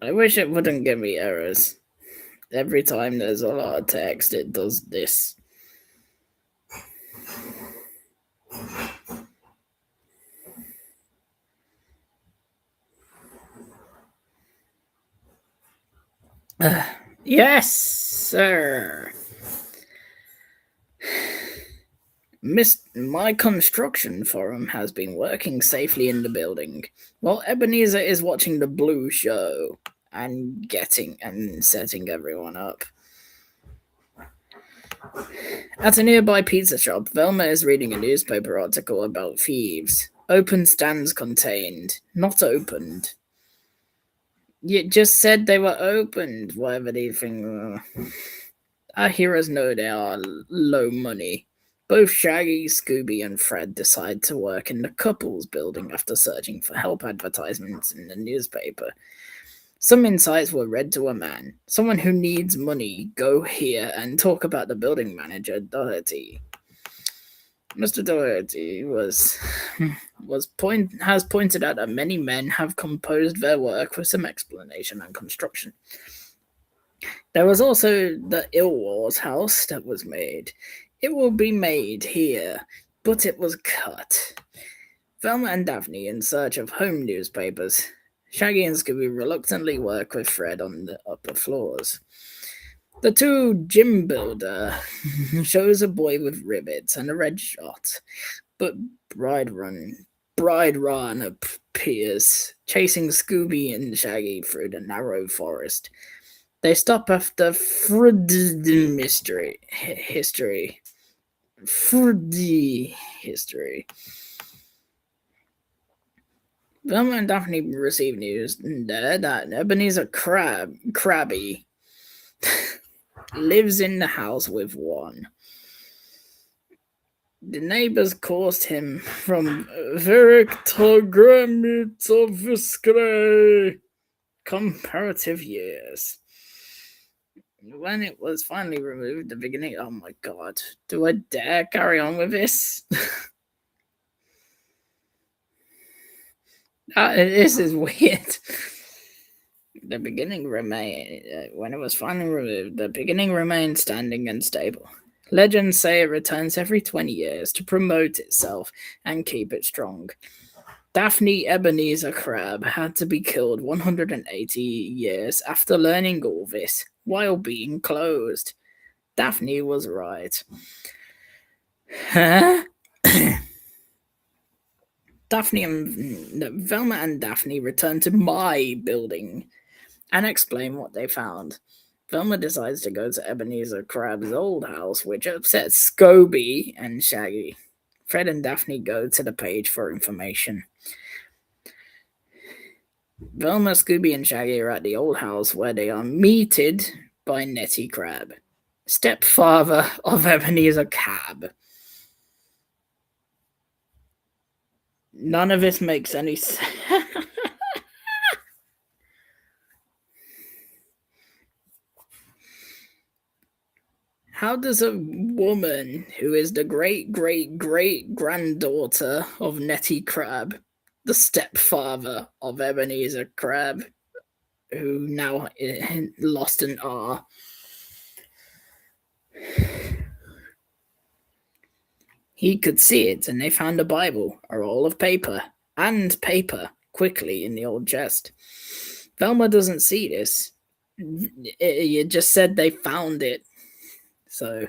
I wish it wouldn't give me errors. Every time there's a lot of text, it does this. Yes, sir. My construction firm has been working safely in the building, while Ebenezer is watching the Blue Show and setting everyone up. At a nearby pizza shop, Velma is reading a newspaper article about thieves. Open stands contained, not opened. You just said they were opened, whatever these things were. Our heroes know they are low money. Both Shaggy, Scooby, and Fred decide to work in the couples building after searching for help advertisements in the newspaper. Some insights were read to a man. Someone who needs money, go here and talk about the building manager, Doherty. Mr. Doherty has pointed out that many men have composed their work with some explanation and construction. There was also the Ilwars house that was made. It will be made here, but it was cut. Velma and Daphne in search of home newspapers. Shaggy and Scooby reluctantly work with Fred on the upper floors. The two gym builder shows a boy with rivets and a red shot, but Bride Run appears, chasing Scooby and Shaggy through the narrow forest. They stop after history. Velma and Daphne receive news there that Ebenezer Krabby lives in the house with one. The neighbors caused him from Verictogrammitov comparative years. When it was finally removed, the beginning. Oh my god. Do I dare carry on with this? This is weird. The beginning remained. When it was finally removed, the beginning remained standing and stable. Legends say it returns every 20 years to promote itself and keep it strong. Daphne Ebenezer Crab had to be killed 180 years after learning all this while being closed. Daphne was right. Velma and Daphne return to my building and explain what they found. Velma decides to go to Ebenezer Crab's old house, which upsets Scooby and Shaggy. Fred and Daphne go to the page for information. Velma, Scooby, and Shaggy are at the old house where they are meted by Nettie Crab, stepfather of Ebenezer Crab. None of this makes any sense. how does a woman who is the great great great granddaughter of Nettie Crab, the stepfather of Ebenezer Crab, who now lost an R, he could see it, and they found a Bible, a roll of paper, and paper quickly in the old chest. Velma doesn't see this. You just said they found it. So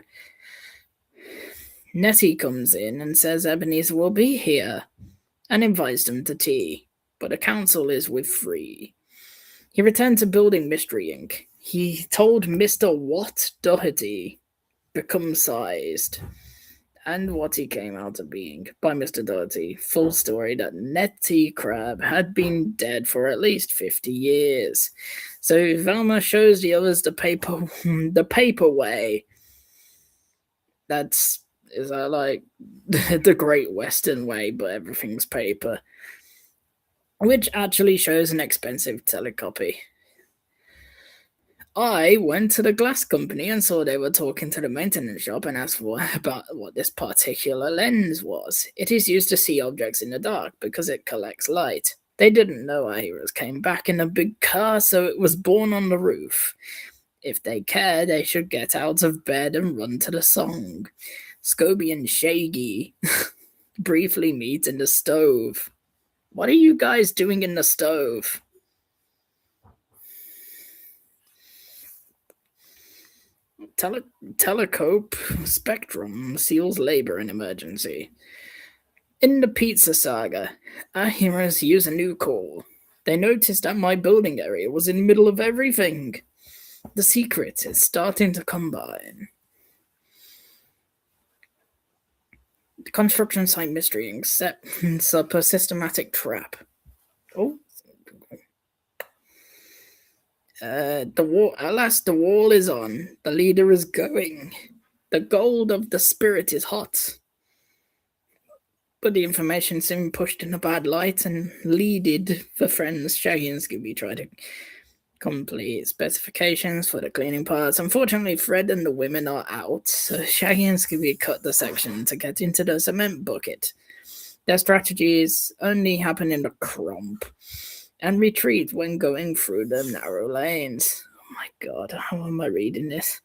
Nettie comes in and says Ebenezer will be here and invites them to tea, but the council is with Free. He returned to building Mystery Inc. He told Mr. Watt Doherty, become sized, and what he came out to being by Mr. Doherty. Full story that Nettie Crab had been dead for at least 50 years. So Velma shows the others the paper way. Is that like the Great Western way, but everything's paper. Which actually shows an expensive telecopy. I went to the glass company and saw they were talking to the maintenance shop and asked about what this particular lens was. It is used to see objects in the dark because it collects light. They didn't know our heroes came back in a big car, so it was born on the roof. If they care, they should get out of bed and run to the song. Scobie and Shaggy briefly meet in the stove. What are you guys doing in the stove? Telecope Spectrum seals labor in emergency. In the pizza saga, our heroes use a new call. They noticed that my building area was in the middle of everything. The secret is starting to combine. The construction site mystery accepts a systematic trap. Oh. Alas, the wall is on. The leader is going. The gold of the spirit is hot. But the information soon pushed in a bad light and leaded the friends Shaggy and Scooby try to complete specifications for the cleaning parts. Unfortunately, Fred and the women are out, so Shaggy and Scooby cut the section to get into the cement bucket. Their strategies only happen in the crump and retreat when going through the narrow lanes. Oh my god, how am I reading this?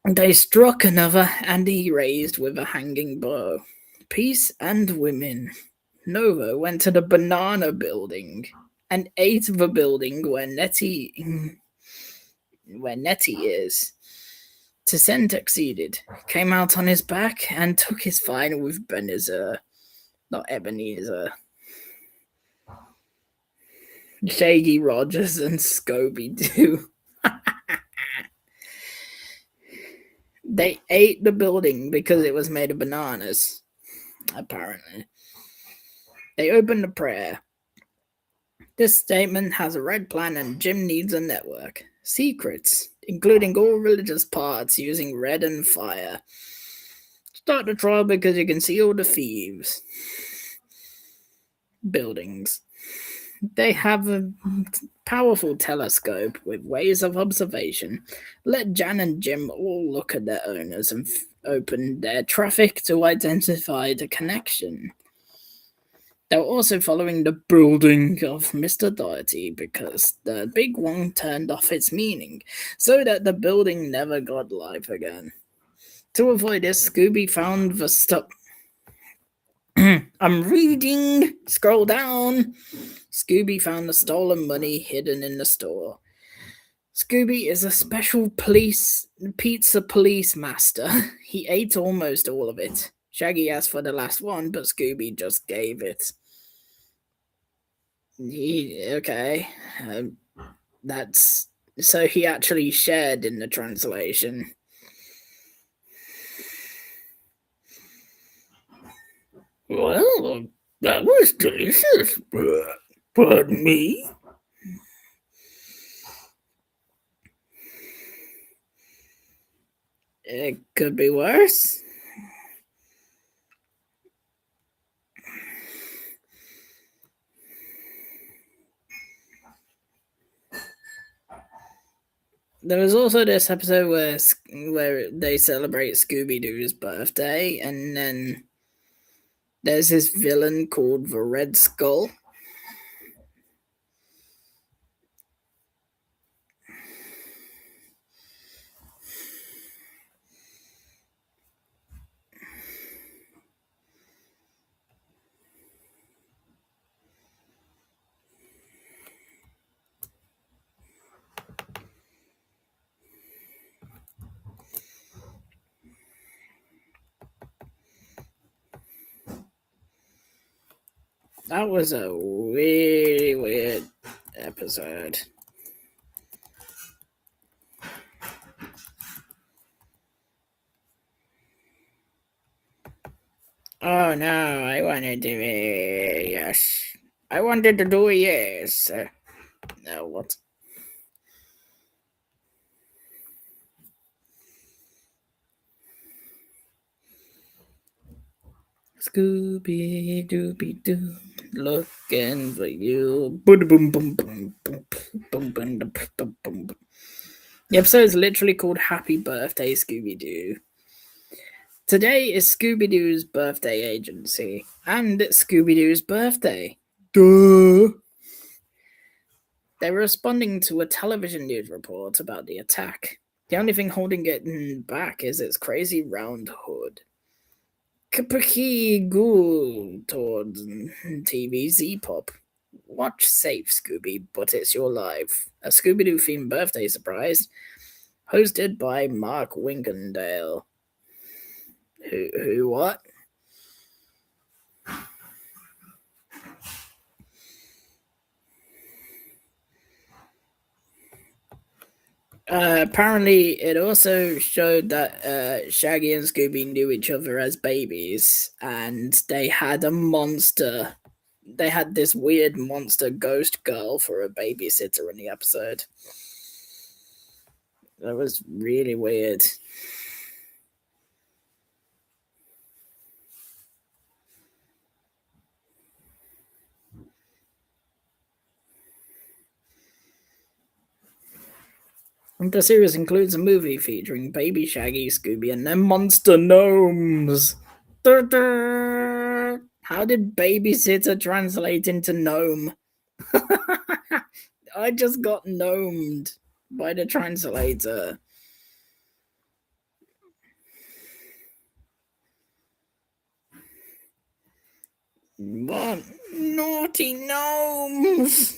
They struck another, and he raised with a hanging bow. Peace and women. Nova went to the banana building and ate the building where Nettie is. Toussaint succeeded, came out on his back, and took his fight with Ebenezer. Not Ebenezer. Shaggy Rogers and Scooby-Doo. They ate the building because it was made of bananas, apparently. They opened a prayer. This statement has a red plan and Jim needs a network. Secrets, including all religious parts using red and fire. Start the trial because you can see all the thieves. Buildings. They have a powerful telescope with ways of observation. Let Jan and Jim all look at their owners and open their traffic to identify the connection. They're also following the building of Mr. Doherty because the big one turned off its meaning, so that the building never got life again. To avoid this, Scooby found the stuff. I'm reading! Scroll down! Scooby found the stolen money hidden in the store. Scooby is a special pizza police master. He ate almost all of it. Shaggy asked for the last one, but Scooby just gave it. That's so he actually shared in the translation. Well, that was delicious. Pardon me? It could be worse. There was also this episode where they celebrate Scooby Doo's birthday, and then there's this villain called the Red Skull. That was a really weird episode. Oh no, I wanted to do it. Yes. I wanted to do it, yes. No, what? Scooby Dooby Doo, looking for you. Boom, boom, boom, boom, boom, boom, boom, boom, boom, boom. The episode is literally called Happy Birthday, Scooby Doo. Today is Scooby Doo's birthday agency, and it's Scooby Doo's birthday. Duh! They're responding to a television news report about the attack. The only thing holding it back is its crazy round hood. Kapaki ghoul towards TV Z-pop. Watch safe, Scooby, but it's your life. A Scooby-Doo themed birthday surprise, hosted by Mark Winkendale. Who what? Apparently, it also showed that Shaggy and Scooby knew each other as babies, and they had a monster. They had this weird monster ghost girl for a babysitter in the episode. That was really weird. The series includes a movie featuring Baby Shaggy, Scooby, and their monster gnomes. How did babysitter translate into gnome? I just got gnomed by the translator. What naughty gnomes!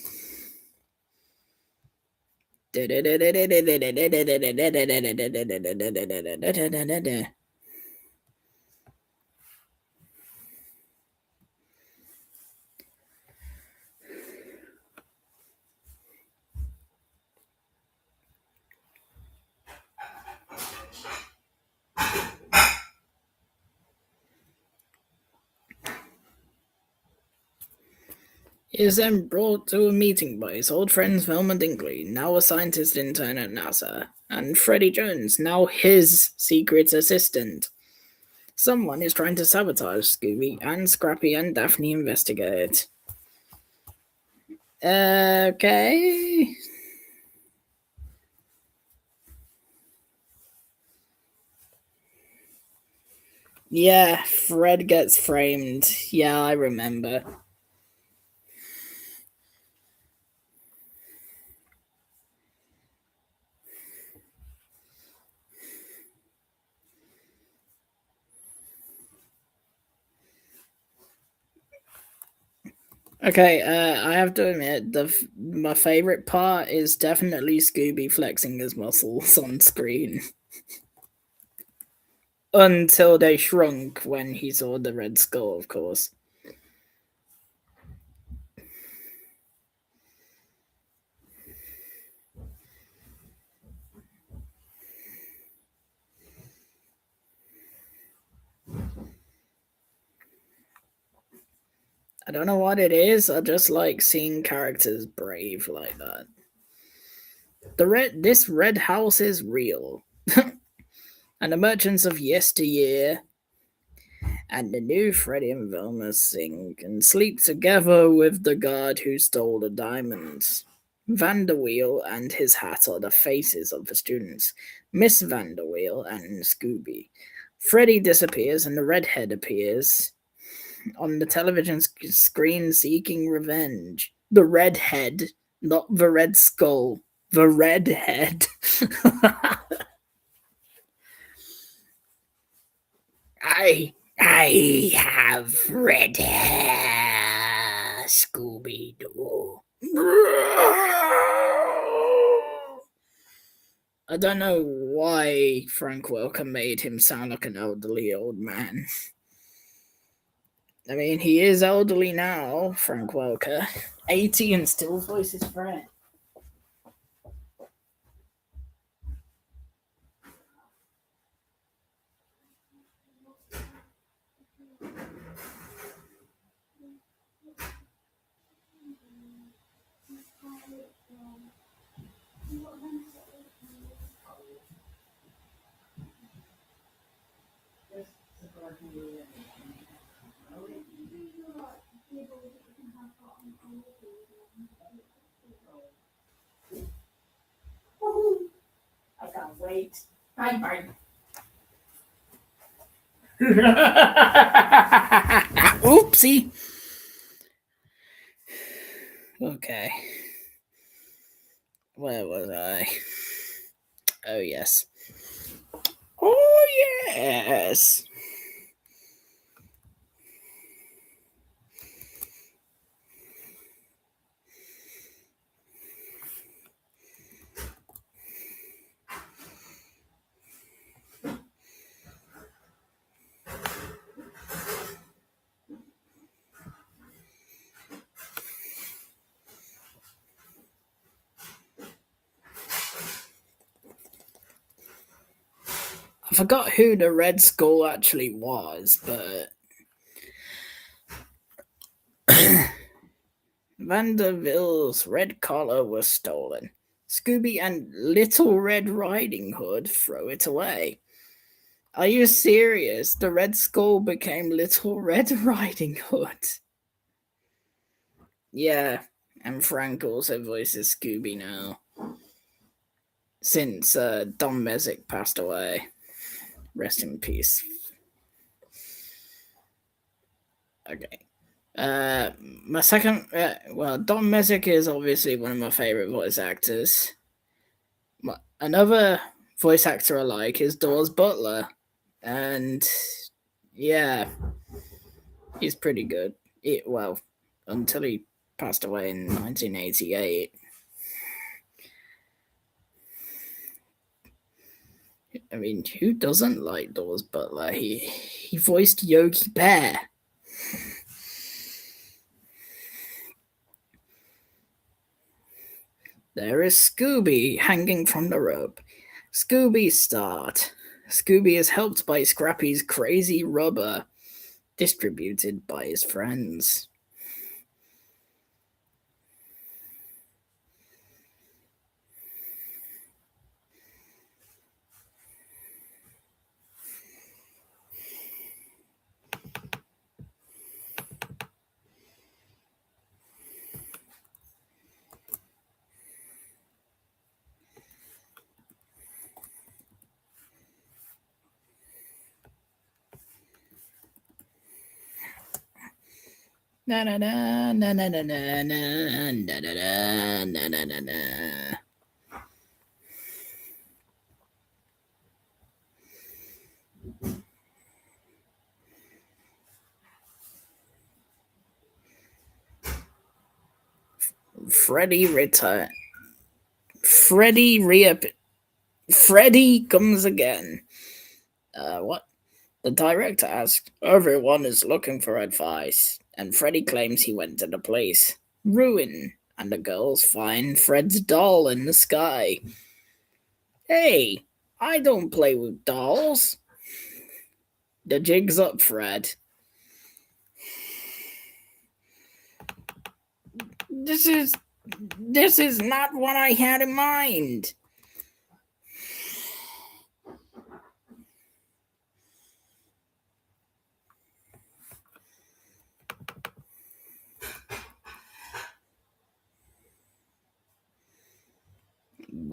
He is then brought to a meeting by his old friends Velma Dinkley, now a scientist intern at NASA, and Freddie Jones, now his secret assistant. Someone is trying to sabotage Scooby, and Scrappy and Daphne investigate. Okay. Yeah, Fred gets framed. Yeah, I remember. Okay, I have to admit, my favorite part is definitely Scooby flexing his muscles on screen. Until they shrunk when he saw the Red Skull, of course. I don't know what it is, I just like seeing characters brave like that. This red house is real. And the merchants of yesteryear and the new Freddy and Velma sing and sleep together with the guard who stole the diamonds. Vanderweel and his hat are the faces of the students. Miss Vanderweel and Scooby. Freddy disappears and the redhead appears on the television screen seeking revenge. The redhead, not the red skull. The redhead. I have red hair, Scooby Doo. I don't know why Frank Welker made him sound like an elderly old man. I mean, he is elderly now, Frank Welker. 80 and still voices Fred. I can't wait. Bye bye. Oopsie. Okay. Where was I? Oh, yes. Oh, yes. I forgot who the Red Skull actually was, but Vanderville's red collar was stolen. Scooby and Little Red Riding Hood throw it away. Are you serious? The Red Skull became Little Red Riding Hood. Yeah, and Frank also voices Scooby now. Since Don Messick passed away. Rest in peace. Okay. My second, Don Messick is obviously one of my favorite voice actors. Another voice actor I like is Dawes Butler, and yeah, he's pretty good. Until he passed away in 1988. I mean, who doesn't like Dawes Butler? He voiced Yogi Bear. There is Scooby hanging from the rope. Scooby start. Scooby is helped by Scrappy's crazy rubber, distributed by his friends. Na na na na na na na na na na na na na na. Freddy return. Freddy comes again. What? The director asked. Everyone is looking for advice, and Freddy claims he went to the place. Ruin, and the girls find Fred's doll in the sky. Hey, I don't play with dolls. The jig's up, Fred. This is not what I had in mind.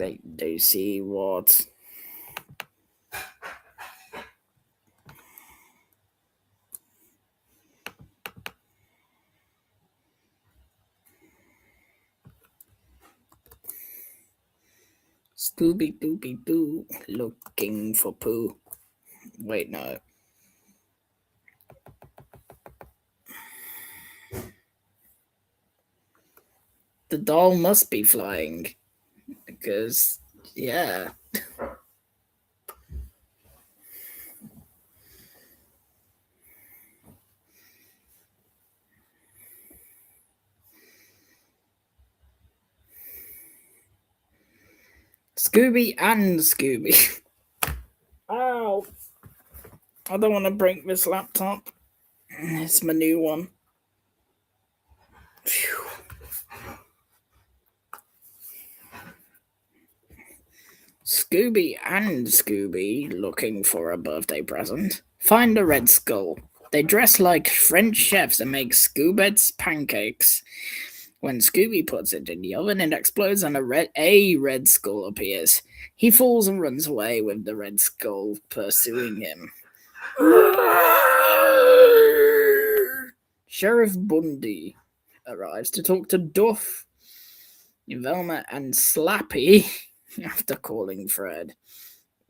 They see what? Scooby Dooby Doo looking for poo. Wait, no. The doll must be flying. Because, yeah. Scooby and Scooby. Ow. I don't want to break this laptop. It's my new one. Phew. Scooby and Scooby looking for a birthday present. Find a red skull. They dress like French chefs and make Scoobet's pancakes. When Scooby puts it in the oven, it explodes and a red skull appears. He falls and runs away with the red skull pursuing him. Sheriff Bundy arrives to talk to Duff, Velma, and Slappy after calling Fred.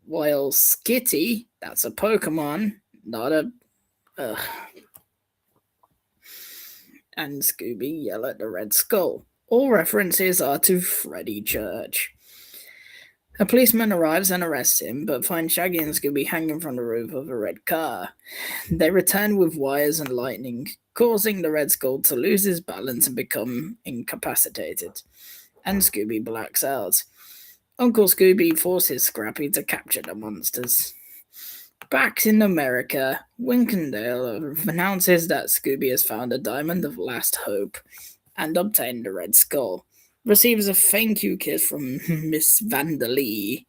While Skitty, that's a Pokemon, not a... and Scooby yell at the Red Skull. All references are to Freddy Church. A policeman arrives and arrests him, but finds Shaggy and Scooby hanging from the roof of a red car. They return with wires and lightning, causing the Red Skull to lose his balance and become incapacitated. And Scooby blacks out. Uncle Scooby forces Scrappy to capture the monsters. Back in America, Winkendale announces that Scooby has found a diamond of last hope and obtained the Red Skull. Receives a thank you kiss from Miss Vanderlee.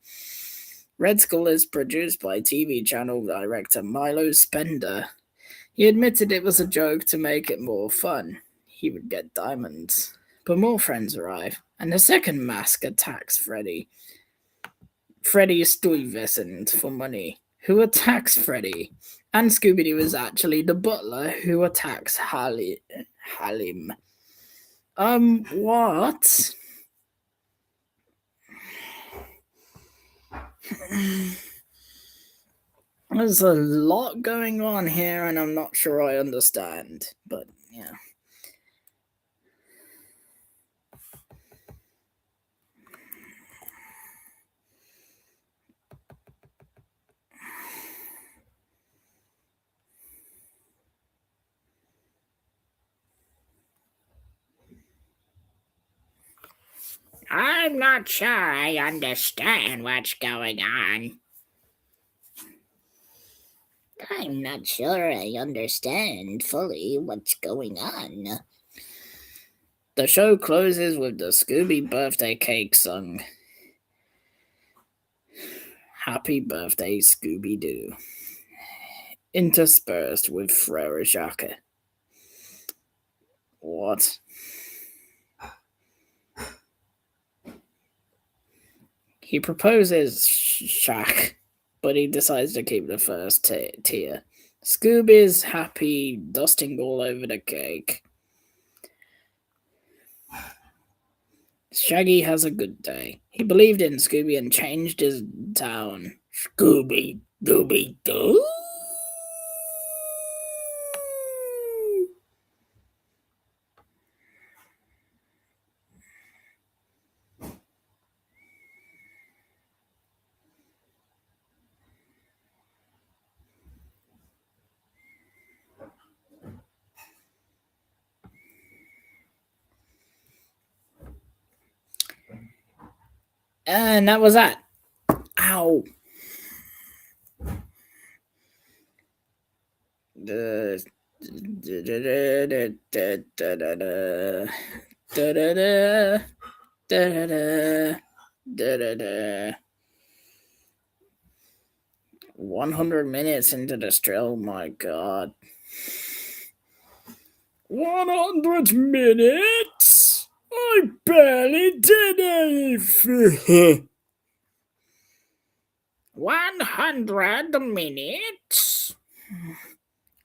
Red Skull is produced by TV channel director Milo Spender. He admitted it was a joke to make it more fun. He would get diamonds. But more friends arrive, and the second mask attacks Freddy. Freddy is Stuyvesant for money, who attacks Freddy. And Scooby-Doo is actually the butler who attacks Halim. What? There's a lot going on here, and I'm not sure I understand, but yeah. I'm not sure I understand what's going on. I'm not sure I understand fully what's going on. The show closes with the Scooby birthday cake song. Happy birthday, Scooby-Doo. Interspersed with Frere Jacques. What? He proposes Shaq, but he decides to keep the first tier. Scooby's happy, dusting all over the cake. Shaggy has a good day. He believed in Scooby and changed his town. Scooby Dooby Doo. And that was that. Ow. Da-da-da. 100 minutes into the drill, my god. 100 minutes? I barely did anything. 100 minutes.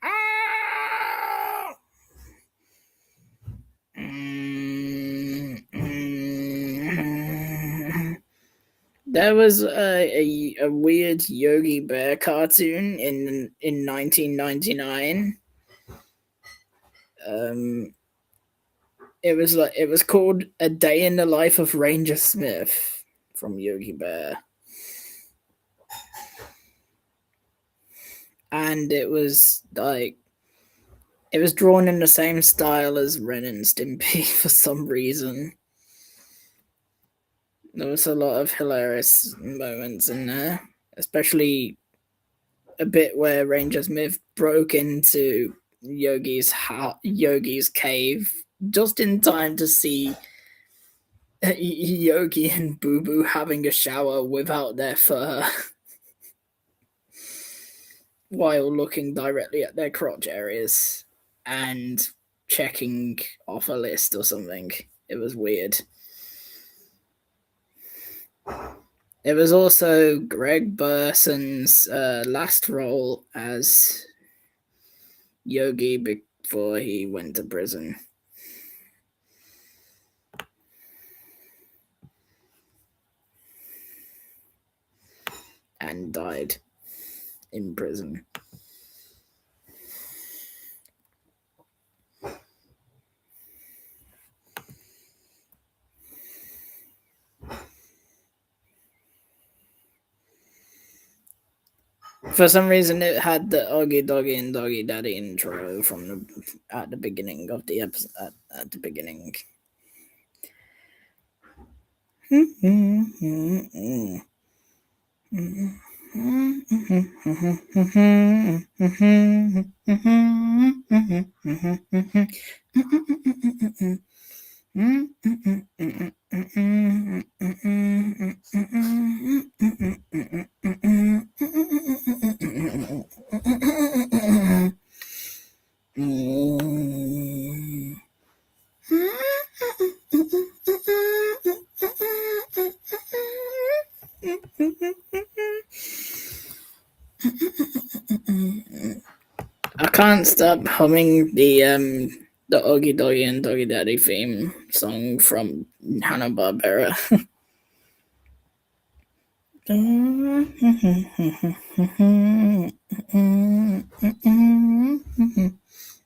Ah! There was a weird Yogi Bear cartoon in 1999. It was called A Day in the Life of Ranger Smith from Yogi Bear. And it was drawn in the same style as Ren and Stimpy for some reason. There was a lot of hilarious moments in there, especially a bit where Ranger Smith broke into Yogi's cave just in time to see Yogi and Boo Boo having a shower without their fur while looking directly at their crotch areas and checking off a list or something. It was weird. It was also Greg Burson's last role as Yogi before he went to prison. And died in prison. For some reason, it had the Oggy Doggy and Doggy Daddy intro at the beginning of the episode. At the beginning. I can't stop humming the Oggy Doggy and Doggy Daddy theme song from Hanna-Barbera.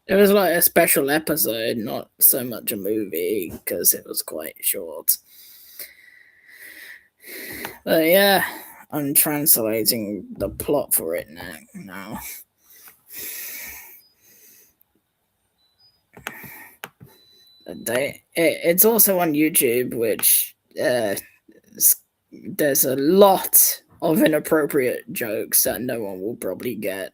It was like a special episode, not so much a movie, because it was quite short. But yeah, I'm translating the plot for it now. It's also on YouTube, which there's a lot of inappropriate jokes that no one will probably get.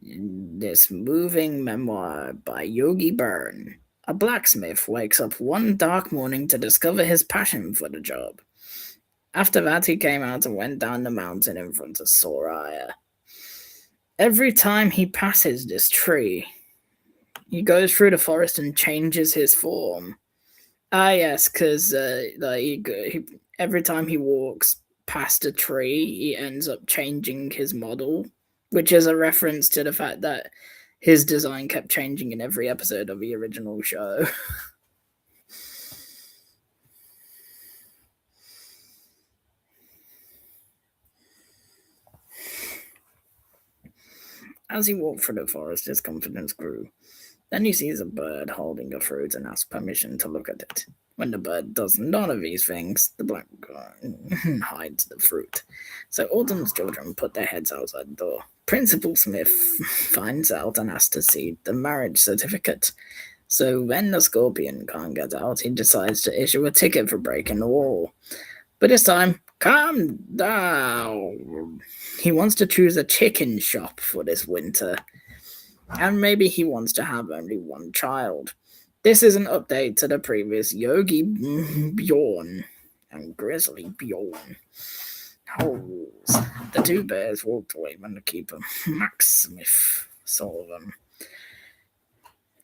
This moving memoir by Yogi Byrne. A blacksmith wakes up one dark morning to discover his passion for the job. After that, he came out and went down the mountain in front of Soraya. Every time he passes this tree, he goes through the forest and changes his form. Yes, because every time he walks past a tree, he ends up changing his model, which is a reference to the fact that his design kept changing in every episode of the original show. As he walked through the forest, his confidence grew. Then he sees a bird holding a fruit and asks permission to look at it. When the bird does none of these things, the black guy hides the fruit. So Autumn's children put their heads outside the door. Principal Smith finds out and asks to see the marriage certificate. So when the scorpion can't get out, he decides to issue a ticket for breaking the wall. But this time, calm down. He wants to choose a chicken shop for this winter. And maybe he wants to have only one child. This is an update to the previous Yogi Bjorn and Grizzly Bjorn. Holes. The two bears walked away when the keeper, Max Smith, saw them.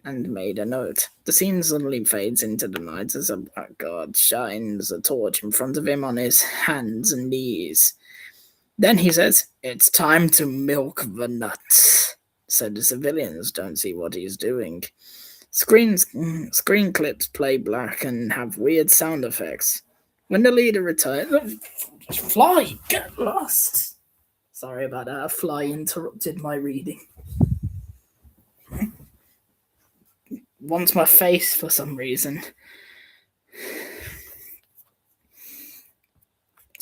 and made a note. The scene suddenly fades into the night as a black guard shines a torch in front of him on his hands and knees. Then he says, "It's time to milk the nuts," so the civilians don't see what he's doing. Screen clips play black and have weird sound effects. When the leader returns, fly, get lost. Sorry about that. A fly interrupted my reading. Wants my face for some reason.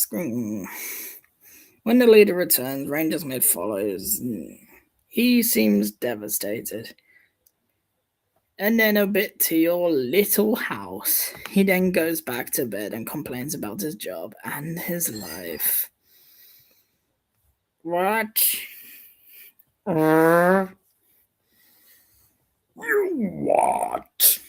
When the leader returns, Ranger Smith follows. He seems devastated. "And then a bit to your little house." He then goes back to bed and complains about his job and his life. What? You what?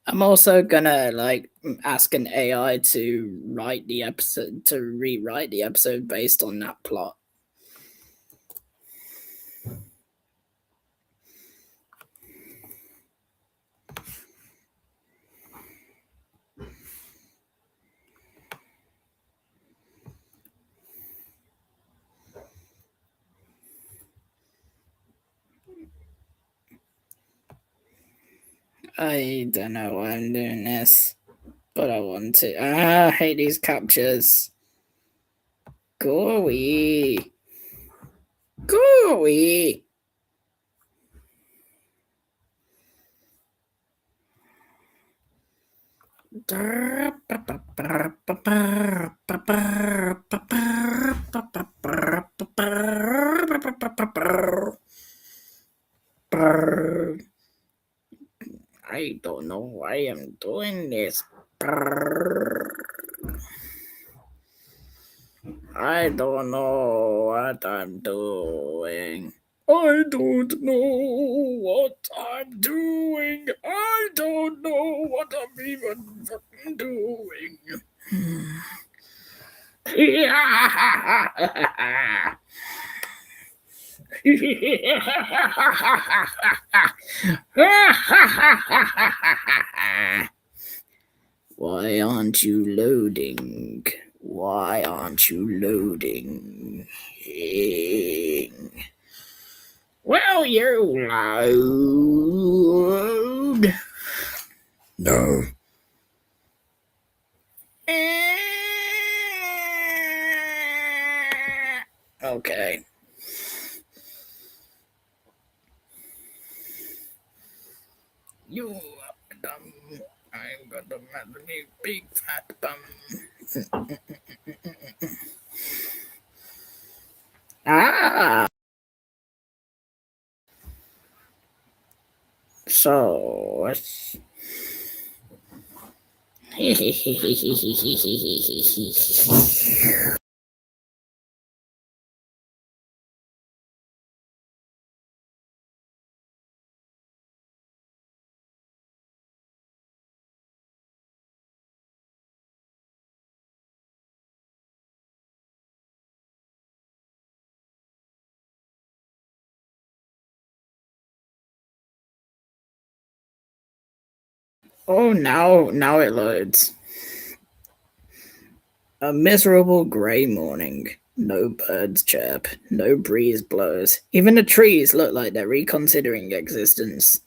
I'm also gonna ask an AI to rewrite the episode based on that plot. I don't know why I'm doing this, but I want to. I hate these captures. Go away. Go away. I don't know why I'm doing this. I don't know what I'm doing. I don't know what I'm doing. I don't know what I'm even fucking doing. Why aren't you loading? Why aren't you loading? Will you load? No. Okay. You are dumb. I'm gonna have a big fat bum. Ah. So it's oh, now it loads. A miserable grey morning. No birds chirp, no breeze blows. Even the trees look like they're reconsidering existence.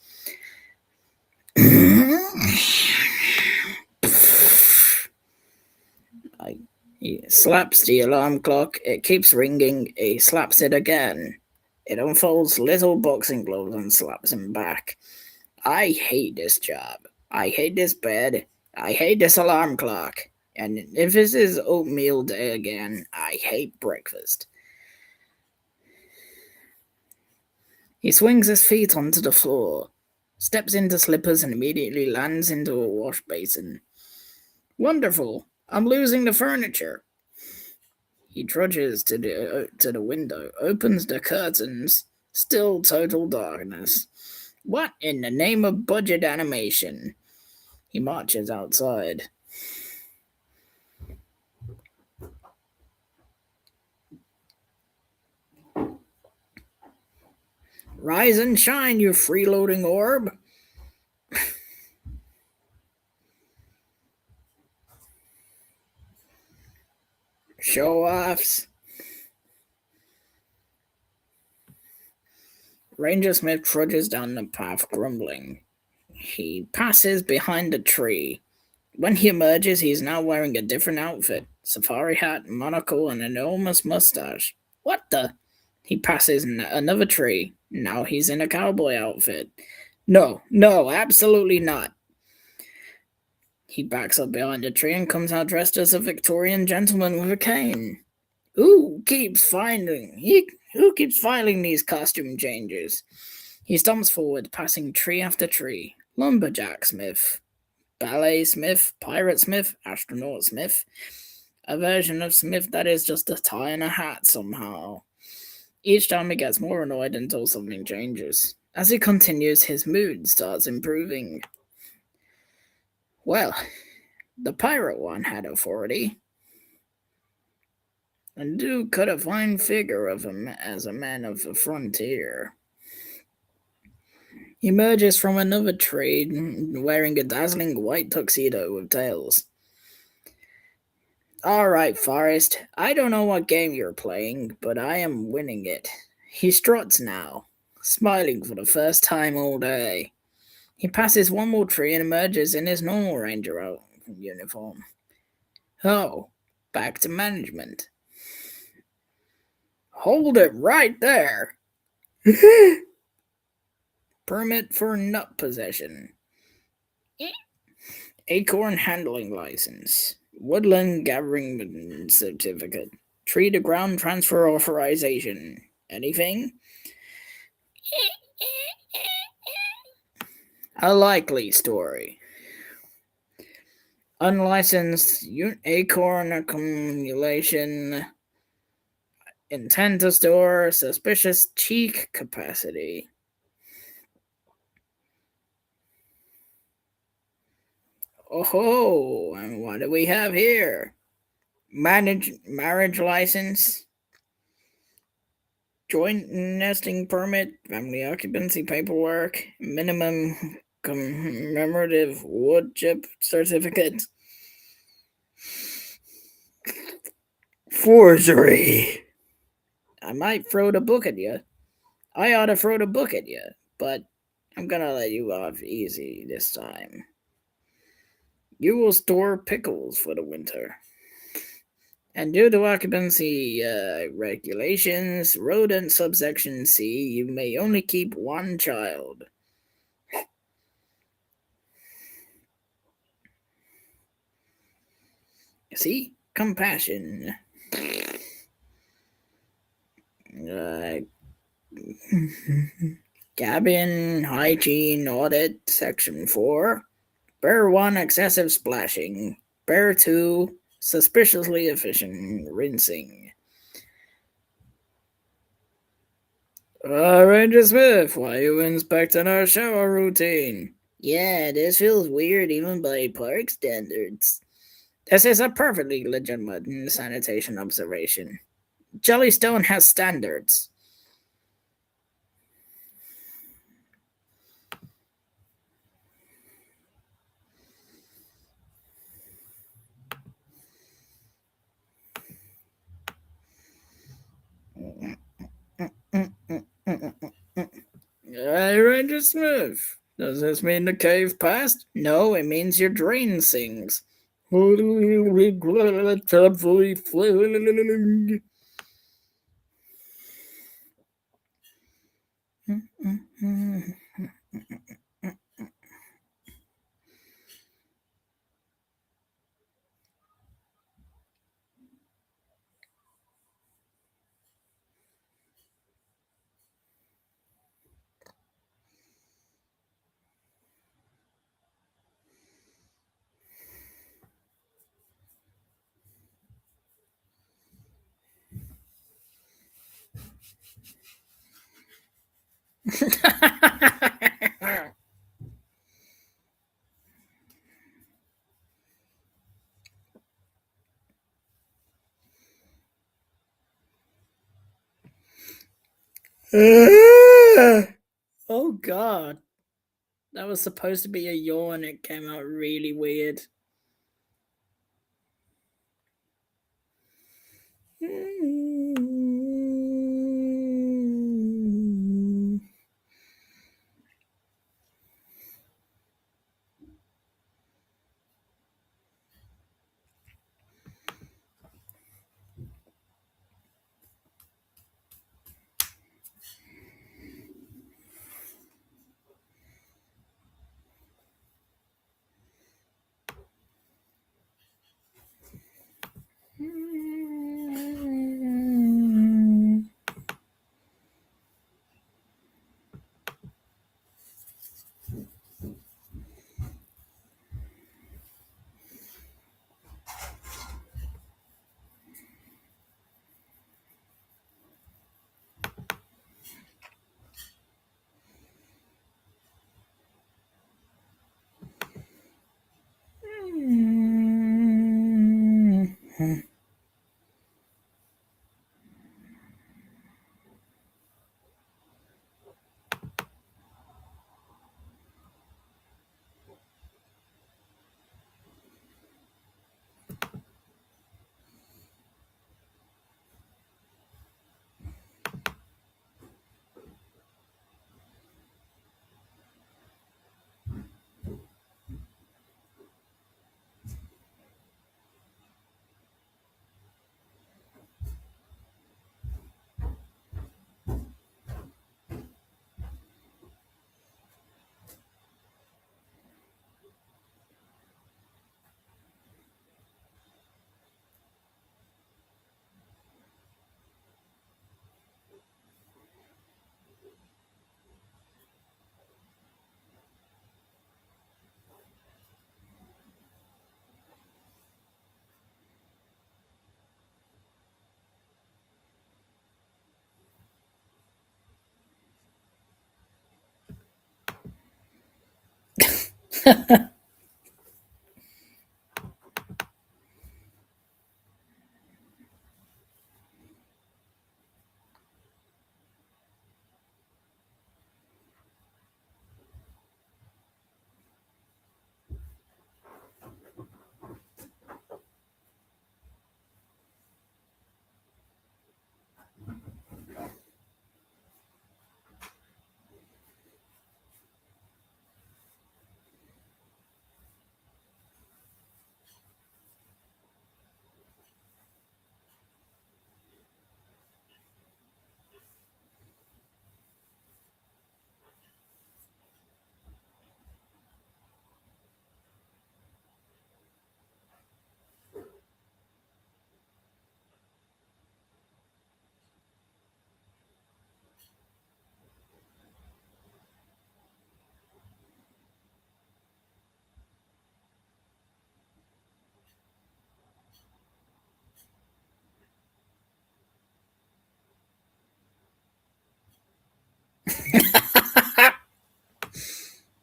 He slaps the alarm clock. It keeps ringing. He slaps it again. It unfolds little boxing gloves and slaps him back. I hate this job. I hate this bed. I hate this alarm clock. And if this is oatmeal day again, I hate breakfast. He swings his feet onto the floor, steps into slippers, and immediately lands into a wash basin. Wonderful! I'm losing the furniture. He trudges to the window, opens the curtains. Still total darkness. What in the name of budget animation? He marches outside. Rise and shine, you freeloading orb. Show-offs. Ranger Smith trudges down the path, grumbling. He passes behind a tree. When he emerges, he is now wearing a different outfit. Safari hat, monocle, and an enormous mustache. What the? He passes another tree. Now he's in a cowboy outfit. No, absolutely not. He backs up behind a tree and comes out dressed as a Victorian gentleman with a cane. Who keeps filing these costume changes? He stomps forward, passing tree after tree. Lumberjack Smith, ballet Smith, pirate Smith, astronaut Smith. A version of Smith that is just a tie and a hat somehow. Each time he gets more annoyed until something changes. As he continues, his mood starts improving. Well, the pirate one had authority. And Duke cut a fine figure of him as a man of the frontier. He emerges from another tree wearing a dazzling white tuxedo with tails. All right, Forrest, I don't know what game you're playing, but I am winning it. He struts now, smiling for the first time all day. He passes one more tree and emerges in his normal ranger uniform. Oh, back to management. Hold it right there. Permit for nut possession. Acorn handling license. Woodland gathering certificate. Tree to ground transfer authorization. Anything? A likely story. Unlicensed acorn accumulation. Intent to store. Suspicious cheek capacity. Oh, and what do we have here? Marriage license. Joint nesting permit. Family occupancy paperwork. Minimum commemorative wood chip certificate. Forgery. I might throw the book at you. I ought to throw the book at you, but I'm gonna let you off easy this time. You will store pickles for the winter. And due to occupancy regulations, rodent subsection C, you may only keep one child. See? Compassion. Cabin hygiene audit, section 4. Bear 1, excessive splashing. Bear 2, suspiciously efficient rinsing. Ranger Smith, why are you inspecting our shower routine? Yeah, this feels weird even by park standards. This is a perfectly legitimate sanitation observation. Jellystone has standards. Ranger Smith, Does this mean the cave passed? No, it means your drain sings. Oh god. That was supposed to be a yawn. It came out really weird.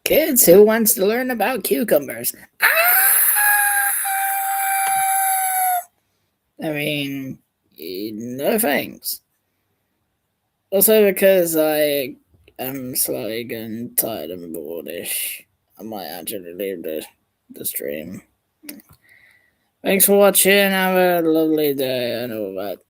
Kids, who wants to learn about cucumbers? I mean, no thanks. Also, because I am slightly getting tired and bored-ish, I might actually leave the stream. Thanks for watching. Have a lovely day and all that.